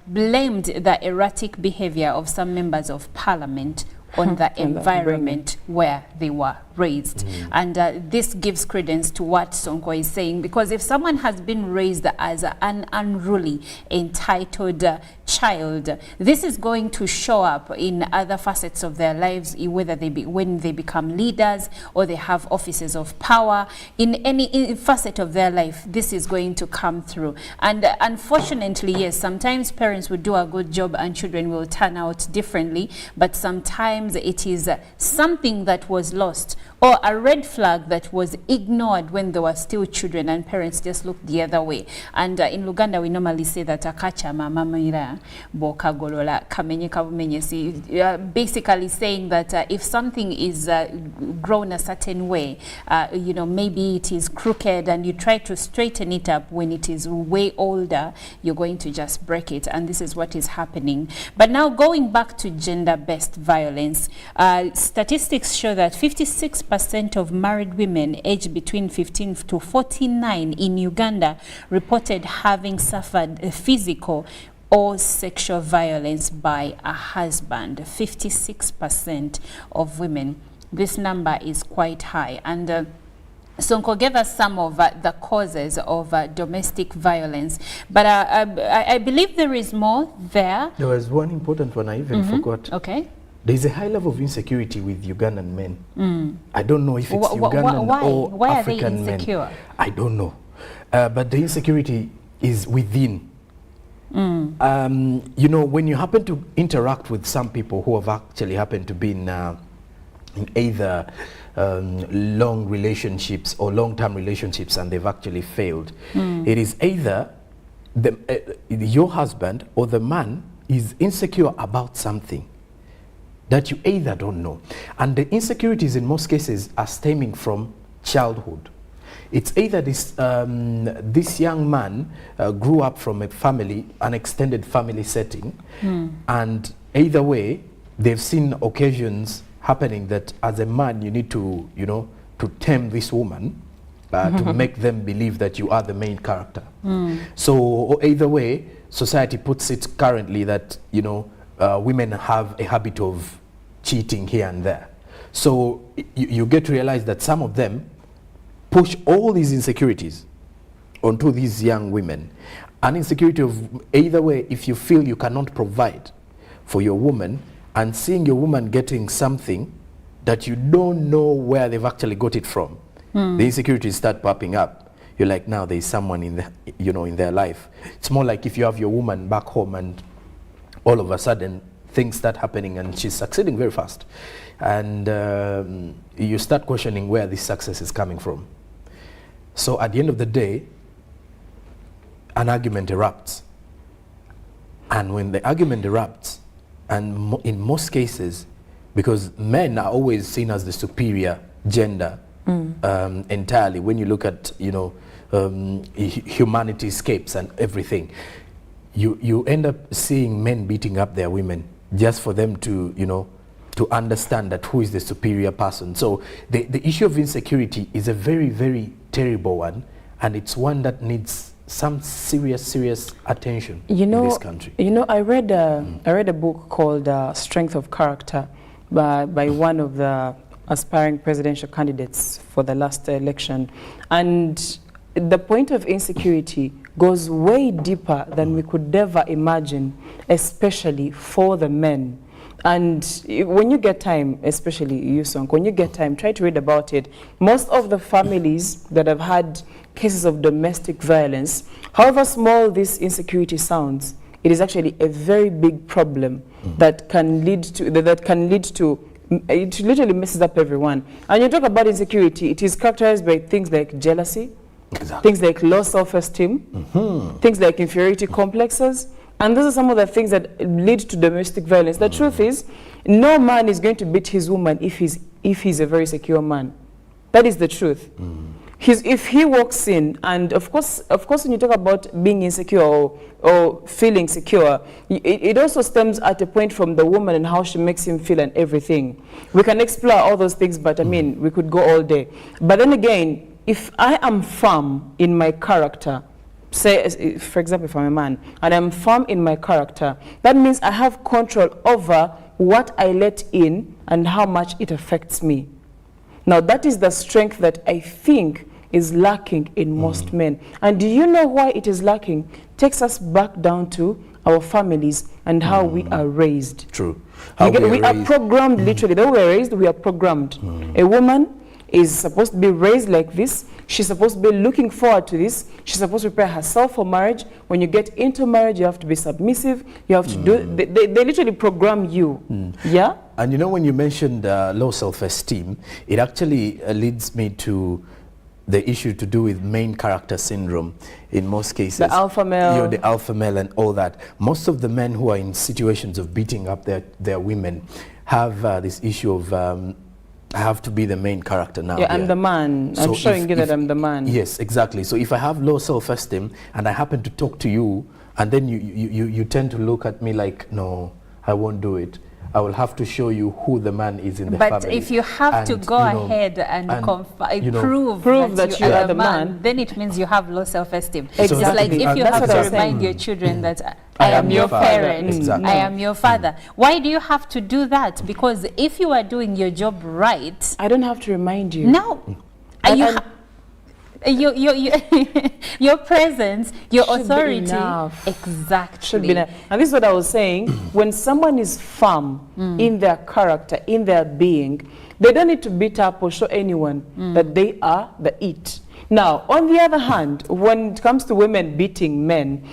blamed the erratic behavior of some members of Parliament on the environment where they were raised. And this gives credence to what Sonko is saying, because if someone has been raised as an unruly, entitled child, this is going to show up in other facets of their lives, whether when they become leaders or they have offices of power. In any facet of their life, this is going to come through. And unfortunately, yes, sometimes parents will do a good job and children will turn out differently, but sometimes it is something that was lost, or a red flag that was ignored when they were still children and parents just looked the other way. And in Uganda, we normally say that akacha mama mira boka golola kamenye kabumenye, basically saying that if something is grown a certain way, maybe it is crooked and you try to straighten it up when it is way older, you're going to just break it. And this is what is happening. But now going back to gender-based violence, statistics show that 56% of married women aged between 15 to 49 in Uganda reported having suffered physical or sexual violence by a husband. 56% of women. This number is quite high. And Sonko gave us some of the causes of domestic violence, but I believe there is more there.
There was one important one I even forgot.
Okay.
There is a high level of insecurity with Ugandan men. I don't know if it's Ugandan or
why
African
are they insecure?
men. I don't know. But the insecurity is within. When you happen to interact with some people who have actually happened to be in either long relationships or long-term relationships and they've actually failed, it is either your husband or the man is insecure about something that you either don't know. And the insecurities in most cases are stemming from childhood. It's either this young man grew up from a family, an extended family setting, and either way, they've seen occasions happening that as a man, you need to, to tame this woman to make them believe that you are the main character. So either way, society puts it currently that, women have a habit of cheating here and there. So you get to realize that some of them push all these insecurities onto these young women. An insecurity of either way, if you feel you cannot provide for your woman and seeing your woman getting something that you don't know where they've actually got it from, the insecurities start popping up. You're like, now there's someone in in their life. It's more like if you have your woman back home and all of a sudden things start happening and she's succeeding very fast, and you start questioning where this success is coming from. So at the end of the day, an argument erupts. And when the argument erupts, and in most cases, because men are always seen as the superior gender entirely. When you look at, you know, humanity scapes and everything, you end up seeing men beating up their women just for them to, you know, to understand that who is the superior person. So the issue of insecurity is a very, very terrible one, and it's one that needs some serious attention in this country.
You know, I read a book called Strength of Character by one of the aspiring presidential candidates for the last election, and the point of insecurity goes way deeper than we could ever imagine, especially for the men. And when you get time, especially you, Sonk, when you get time, try to read about it. Most of the families that have had cases of domestic violence, however small this insecurity sounds, it is actually a very big problem that can lead to, it literally messes up everyone. And you talk about insecurity, it is characterized by things like jealousy, things like low self-esteem, things like inferiority complexes. And those are some of the things that lead to domestic violence. The truth is, no man is going to beat his woman if he's a very secure man. That is the truth. If he walks in, and of course, when you talk about being insecure or feeling secure, it also stems at a point from the woman and how she makes him feel and everything. We can explore all those things, but I mean, we could go all day. But then again, if I am firm in my character, say, for example, if I'm a man, and I'm firm in my character, that means I have control over what I let in and how much it affects me. Now, that is the strength that I think is lacking in most men. And do you know why it is lacking? Takes us back down to our families and how we are raised.
True.
We are programmed, literally, the way we're raised, we are programmed. A woman is supposed to be raised like this. She's supposed to be looking forward to this. She's supposed to prepare herself for marriage. When you get into marriage, you have to be submissive. You have to do, they literally program you. Yeah?
And you know, when you mentioned low self-esteem, it actually leads me to the issue to do with main character syndrome in most cases.
The alpha male.
You know, the alpha male and all that. Most of the men who are in situations of beating up their women have this issue of I have to be the main character now.
Yeah, I'm the man.
So
I'm showing you that I'm the man.
Yes, exactly. So if I have low self-esteem and I happen to talk to you, and then you tend to look at me like, no, I won't do it. I will have to show you who the man is in the family.
But if you have to go ahead and prove that you are the man, then it means you have low self-esteem.
Exactly.
It's like if you have to remind your children that I am your parent,
exactly.
I am your father. Why do you have to do that? Because if you are doing your job right,
I don't have to remind you.
No. Your presence, your authority, exactly.
Should be enough. And this is what I was saying. When someone is firm in their character, in their being, they don't need to beat up or show anyone that they are the it. Now, on the other hand, when it comes to women beating men,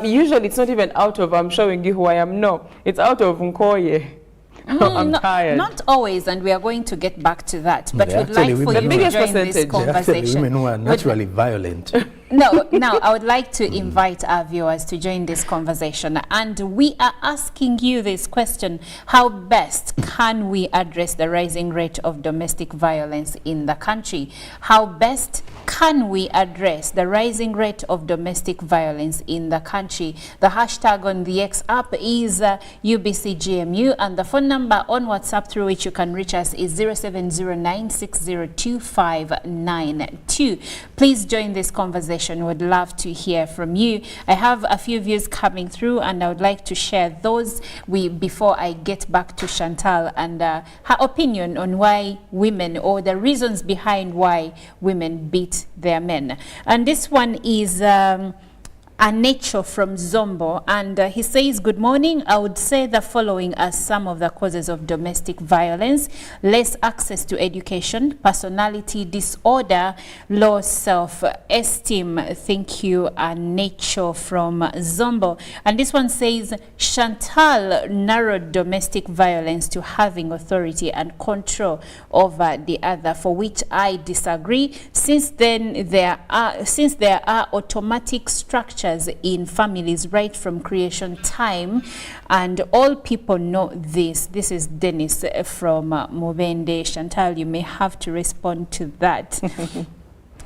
usually it's not even out of I'm showing you who I am. No, it's out of Nkoye. I'm tired.
Not always, and we are going to get back to that. But we'd like for you to join this conversation.
Women who are naturally violent.
No, now I would like to invite our viewers to join this conversation, and we are asking you this question: how best can we address the rising rate of domestic violence in the country? How best can we address the rising rate of domestic violence in the country? The hashtag on the X app is UBCGMU, and the phone number on WhatsApp through which you can reach us is 0709602592. Please join this conversation. Would love to hear from you. I have a few views coming through, and I would like to share those before I get back to Chantal and her opinion on why women, or the reasons behind why women beat their men. And this one is Anecho from Zombo, and he says, good morning. I would say the following are some of the causes of domestic violence: less access to education, personality disorder, low self-esteem. Thank you, Anecho from Zombo. And this one says, Chantal narrowed domestic violence to having authority and control over the other, for which I disagree, since there are automatic structures factors in families right from creation time, and all people know this. This is Dennis from Mubende. Chantal, you may have to respond to that.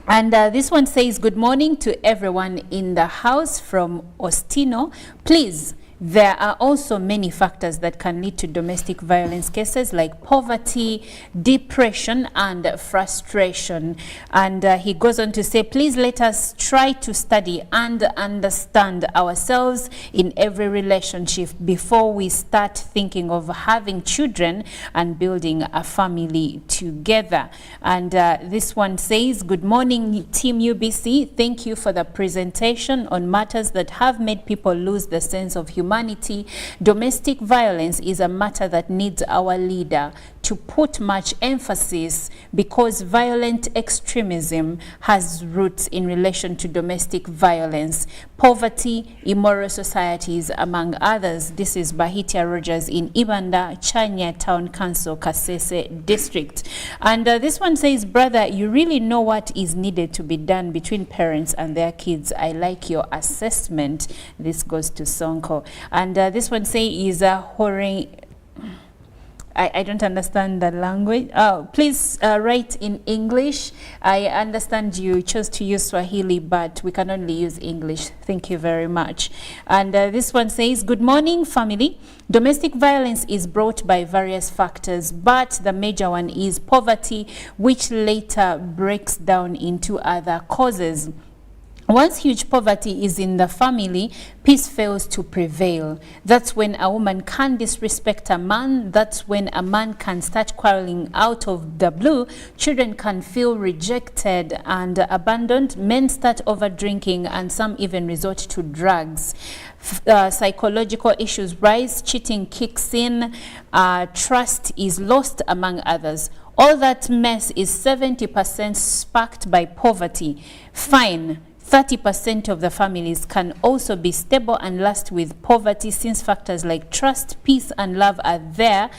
And this one says, good morning to everyone in the house from Ostino. Please, there are also many factors that can lead to domestic violence cases like poverty, depression, and frustration. And he goes on to say, please let us try to study and understand ourselves in every relationship before we start thinking of having children and building a family together. And this one says, good morning, Team UBC. Thank you for the presentation on matters that have made people lose the sense of humanity. Domestic violence is a matter that needs our leader to put much emphasis, because violent extremism has roots in relation to domestic violence, poverty, immoral societies, among others. This is Bahitia Rogers in Uganda, Chania Town Council, Kasese District. And this one says, brother, you really know what is needed to be done between parents and their kids. I like your assessment. This goes to Sonko. And this one says, is a whoring. I don't understand the language. Oh, please write in English. I understand you chose to use Swahili, but we can only use English. Thank you very much. And this one says, good morning, family. Domestic violence is brought by various factors, but the major one is poverty, which later breaks down into other causes. Once huge poverty is in the family, peace fails to prevail. That's when a woman can disrespect a man. That's when a man can start quarreling out of the blue. Children can feel rejected and abandoned. Men start over drinking, and some even resort to drugs. Psychological issues rise, cheating kicks in, trust is lost, among others. All that mess is 70% sparked by poverty. Fine. 30% of the families can also be stable and last with poverty, since factors like trust, peace, and love are there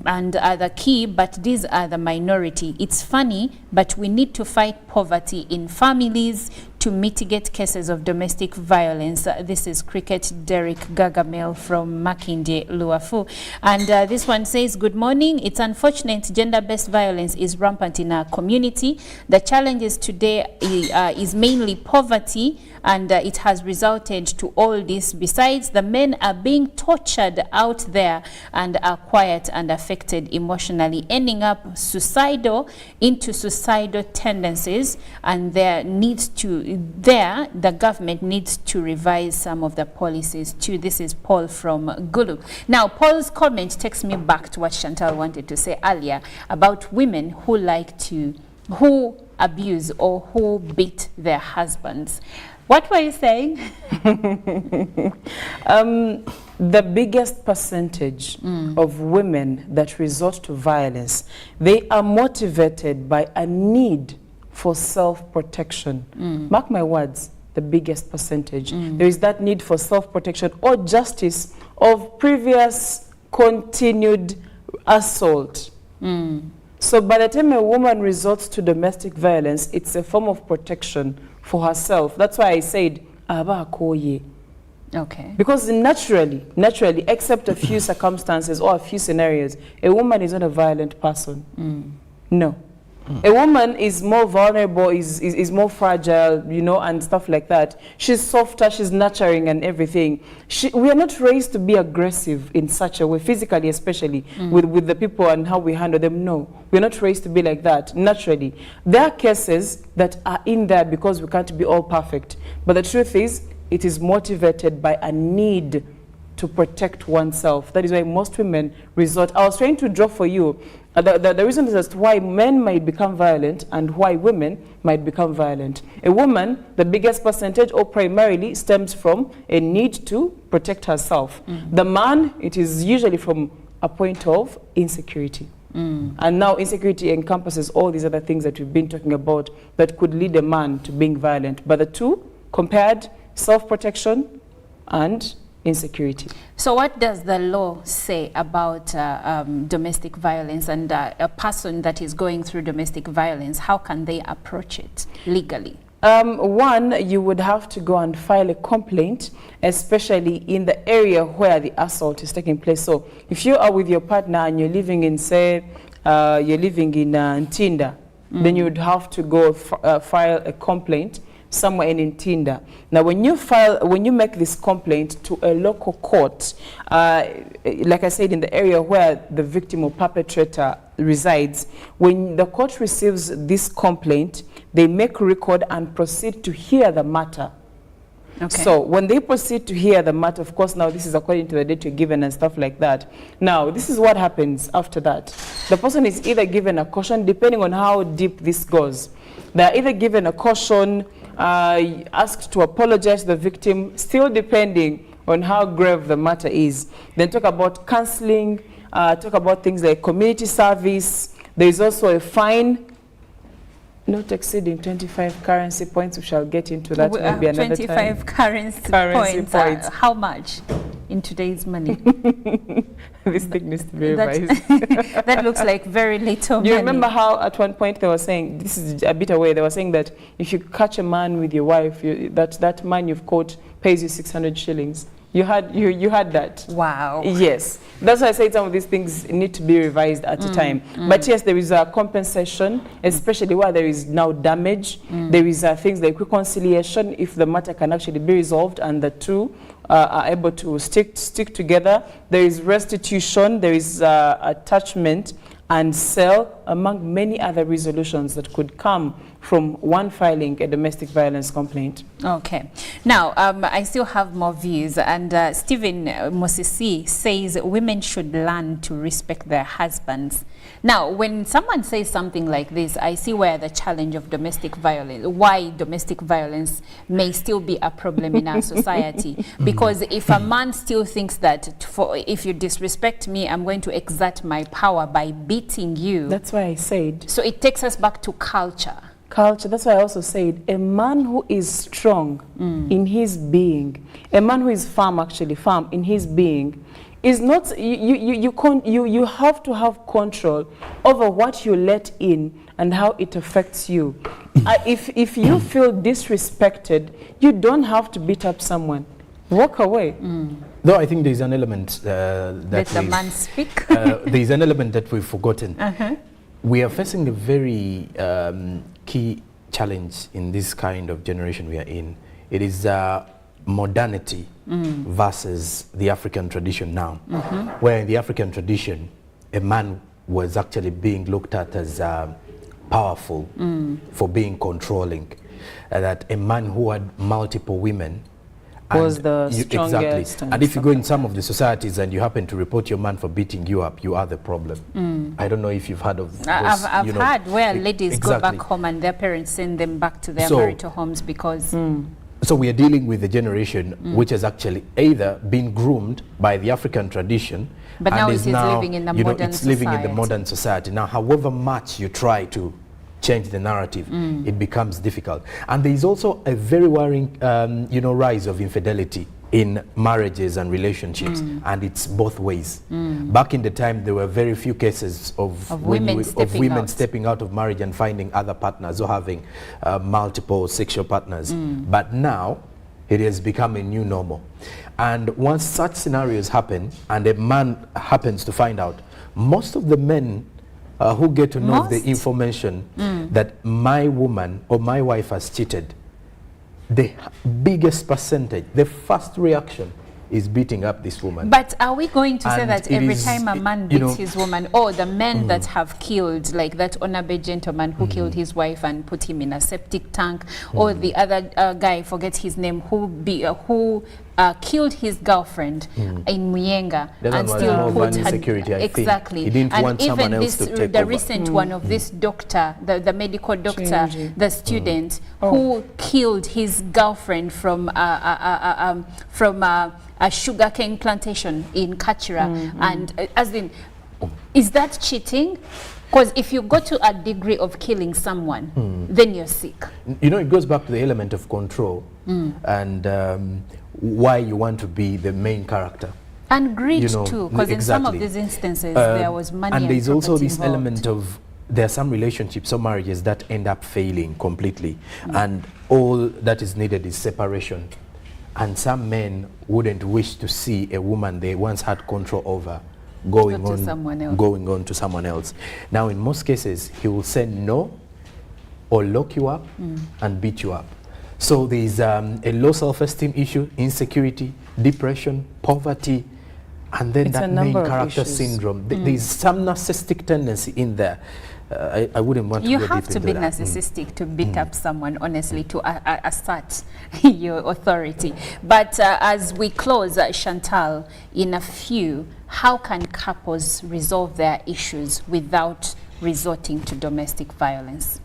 and are the key, but these are the minority. It's funny, but we need to fight poverty in families to mitigate cases of domestic violence. This is Cricket Derek Gagamel from Makinde, Luafu. And this one says, good morning. It's unfortunate gender-based violence is rampant in our community. The challenges today is mainly poverty, and it has resulted to all this. Besides, the men are being tortured out there and are quiet and affected emotionally, ending up into suicidal tendencies, and the government needs to revise some of the policies too. This is Paul from Gulu. Now, Paul's comment takes me back to what Chantal wanted to say earlier about women who abuse or who beat their husbands. What were you saying?
The biggest percentage of women that resort to violence, they are motivated by a need for self-protection. Mark my words, the biggest percentage. There is that need for self-protection or justice of previous continued assault. So by the time a woman resorts to domestic violence, it's a form of protection for herself. That's why I said, Aba Akoye.
Okay.
Because naturally, except a few circumstances or a few scenarios, a woman is not a violent person. No. A woman is more vulnerable, is more fragile, you know, and stuff like that. She's softer, she's nurturing and everything. We are not raised to be aggressive in such a way, physically especially, with the people and how we handle them. No, we're not raised to be like that, naturally. There are cases that are in there because we can't be all perfect. But the truth is, it is motivated by a need to protect oneself. That is why most women resort. I was trying to draw for you the reason is as to why men might become violent and why women might become violent. A woman, the biggest percentage or primarily stems from a need to protect herself. The man, it is usually from a point of insecurity. And now insecurity encompasses all these other things that we've been talking about that could lead a man to being violent. But the two compared, self-protection and insecurity.
So what does the law say about domestic violence, and a person that is going through domestic violence, how can they approach it legally?
One, you would have to go and file a complaint, especially in the area where the assault is taking place. So if you are with your partner and you're living in, say, you're living in Ntinda, then you would have to go file a complaint somewhere in Ntinda. Now, when you make this complaint to a local court, like I said, in the area where the victim or perpetrator resides, when the court receives this complaint, they make record and proceed to hear the matter.
Okay.
So when they proceed to hear the matter, of course, now this is according to the date you're given and stuff like that. Now, this is what happens after that. The person is either given a caution, depending on how deep this goes. They're either given a caution, asked to apologize to the victim, still depending on how grave the matter is. Then talk about counseling, talk about things like community service. There is also a fine, not exceeding 25 currency points. We shall get into that maybe another
25
time.
currency points. How much in today's money?
This thing needs to be revised.
That looks like very little money.
You remember how at one point they were saying, this is a bit away, they were saying that if you catch a man with your wife, that man you've caught pays you 600 shillings. You had that.
Wow.
Yes. That's why I say some of these things need to be revised at a time. But yes, there is a compensation, especially where there is now damage. There is things like reconciliation if the matter can actually be resolved and the two are able to stick together. There is restitution, there is attachment and sale, among many other resolutions that could come from one filing a domestic violence complaint.
Okay. Now, I still have more views, and Stephen Mosisi says women should learn to respect their husbands. Now, when someone says something like this, I see where the challenge of domestic violence, why domestic violence may still be a problem in our society. Because if a man still thinks that if you disrespect me, I'm going to exert my power by beating you.
That's why I said.
So it takes us back to culture.
Culture, that's why I also said a man who is strong in his being, a man who is firm in his being, is not, you have to have control over what you let in and how it affects you. If you feel disrespected, you don't have to beat up someone. Walk away.
Though I think there's an element that
Let the man speak.
there's an element that we've forgotten. We are facing a very key challenge in this kind of generation we are in. It is modernity versus the African tradition now. Where in the African tradition, a man was actually being looked at as powerful for being controlling. That a man who had multiple women
was the strongest.
Exactly. And if you go in some of the societies and you happen to report your man for beating you up, you are the problem. I don't know if you've heard of those,
I've heard where ladies go
exactly.
back home and their parents send them back to their marital homes because...
So we are dealing with a generation which has actually either been groomed by the African tradition,
but
and
now
is
it is
now,
living in the
modern society. Living in the modern society. Now, however much you try to change the narrative, it becomes difficult. And there is also a very worrying, rise of infidelity in marriages and relationships, and it's both ways. Back in the time, there were very few cases of women stepping out of marriage and finding other partners or having multiple sexual partners. But now, it has become a new normal. And once such scenarios happen, and a man happens to find out, most of the men who get to know the information that my woman or my wife has cheated, the biggest percentage, the first reaction is beating up this woman.
But are we going to say
And
that every time a man beats his woman, or the men that have killed, like that Onabe gentleman who killed his wife and put him in a septic tank, or the other guy, forget his name, who killed his girlfriend in Muyenga and still put her...
Insecurity, I
exactly.
Think. He didn't want someone else to take
the
over.
recent one of this doctor, the medical doctor, the student who killed his girlfriend from a sugarcane plantation in Kachira, and as in, is that cheating? Because if you go to a degree of killing someone, then you're sick.
You know, it goes back to the element of control and why you want to be the main character.
And greed too, because in some of these instances there was money and
there's also this
involved.
element of there are some relationships, some marriages that end up failing completely, and all that is needed is separation. And some men wouldn't wish to see a woman they once had control over going on to someone else. Now, in most cases, he will say no or lock you up and beat you up. So there's a low self-esteem issue, insecurity, depression, poverty, and then that main character syndrome. There's some narcissistic tendency in there. I wouldn't want to go deep into that.
You have to be narcissistic to beat up someone, honestly, to assert your authority. But as we close, Chantal, in a few, how can couples resolve their issues without resorting to domestic violence?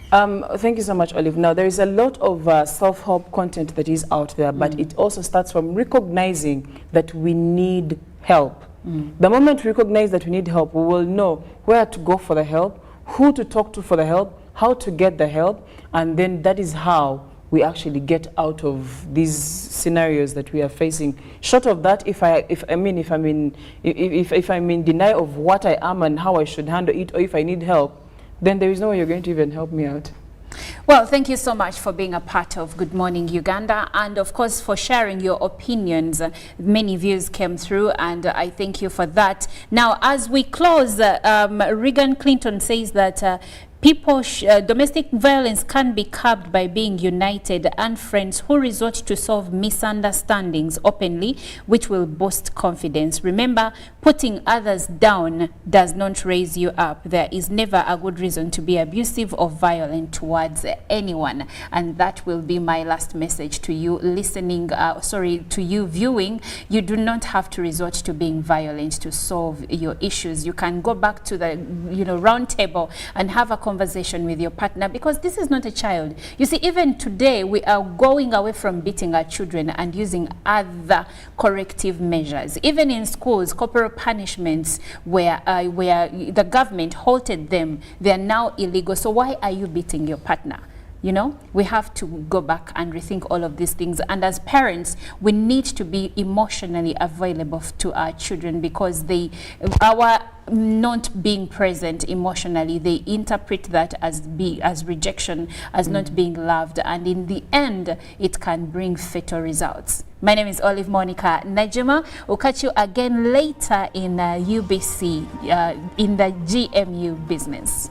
Thank you so much, Olive. Now, there is a lot of self-help content that is out there, but it also starts from recognizing that we need help. The moment we recognize that we need help, we will know where to go for the help, who to talk to for the help, how to get the help, and then that is how we actually get out of these scenarios that we are facing. Short of that, if I'm in denial of what I am and how I should handle it, or if I need help, then there is no way you're going to even help me out.
Well, thank you so much for being a part of Good Morning Uganda, and of course for sharing your opinions. Many views came through, and I thank you for that. Now, as we close, Regan Clinton says that domestic violence can be curbed by being united and friends who resort to solve misunderstandings openly, which will boost confidence. Remember, putting others down does not raise you up. There is never a good reason to be abusive or violent towards anyone. And that will be my last message to you listening, to you viewing. You do not have to resort to being violent to solve your issues. You can go back to the round table and have a conversation with your partner, because this is not a child. You see, even today we are going away from beating our children and using other corrective measures. Even in schools, corporal punishments where the government halted them, they are now illegal. So why are you beating your partner? You know, we have to go back and rethink all of these things. And as parents, we need to be emotionally available to our children, because our not being present emotionally, they interpret that as rejection, as not being loved, and in the end it can bring fatal results. My name is Olive Monica Najima. We'll catch you again later in UBC, in the GMU business.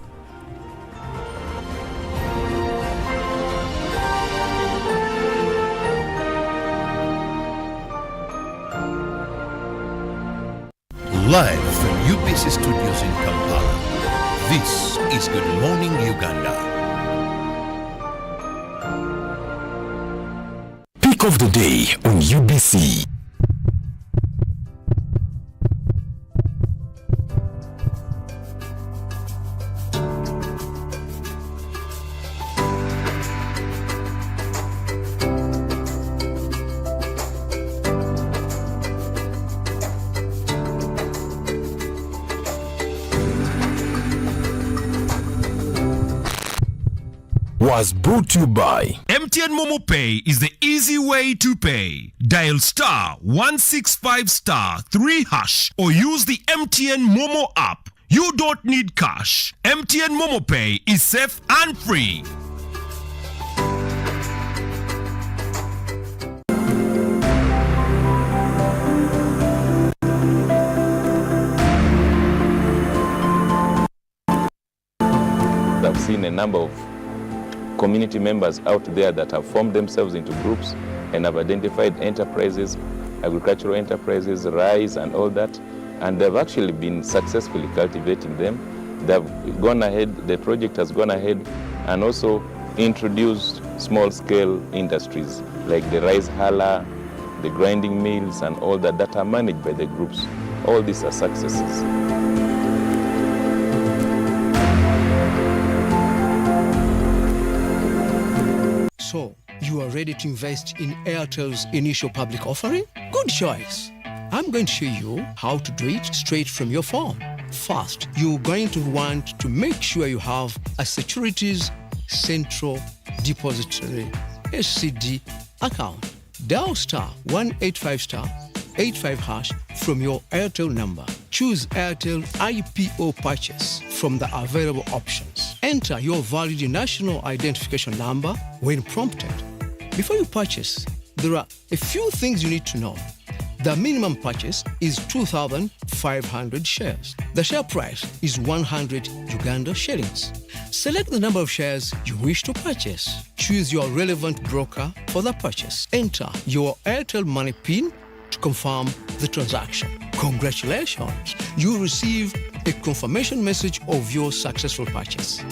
Live from UBC Studios in Kampala, this is Good Morning Uganda.
Pick of the day on UBC. Was brought to you by
MTN Momo Pay is the easy way to pay. Dial *165*3# or use the MTN Momo app. You don't need cash. MTN Momo Pay is safe and free.
I've seen a number of community members out there that have formed themselves into groups and have identified enterprises, agricultural enterprises, rice and all that, and they've actually been successfully cultivating them. They've gone ahead, the project has gone ahead and also introduced small-scale industries like the rice huller, the grinding mills and all that are managed by the groups. All these are successes.
So, you are ready to invest in Airtel's initial public offering? Good choice. I'm going to show you how to do it straight from your phone. First, you're going to want to make sure you have a Securities Central Depository SCD account. Dial *185*85# from your Airtel number. choose Airtel IPO purchase from the available options. Enter your valid national identification number when prompted. Before you purchase, there are a few things you need to know. The minimum purchase is 2,500 shares. The share price is 100 Uganda shillings. Select the number of shares you wish to purchase. Choose your relevant broker for the purchase. Enter your Airtel Money PIN to confirm the transaction. Congratulations! You receive a confirmation message of your successful purchase.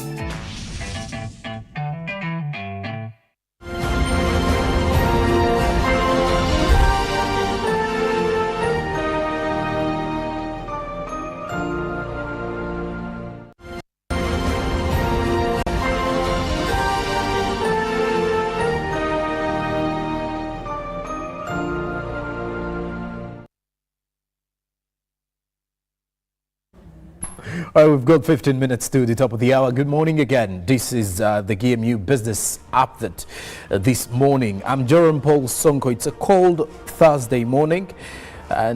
All right, we've got 15 minutes to the top of the hour. Good morning again. This is the GMU Business Update this morning. I'm Jerome Paul Sonko. It's a cold Thursday morning. And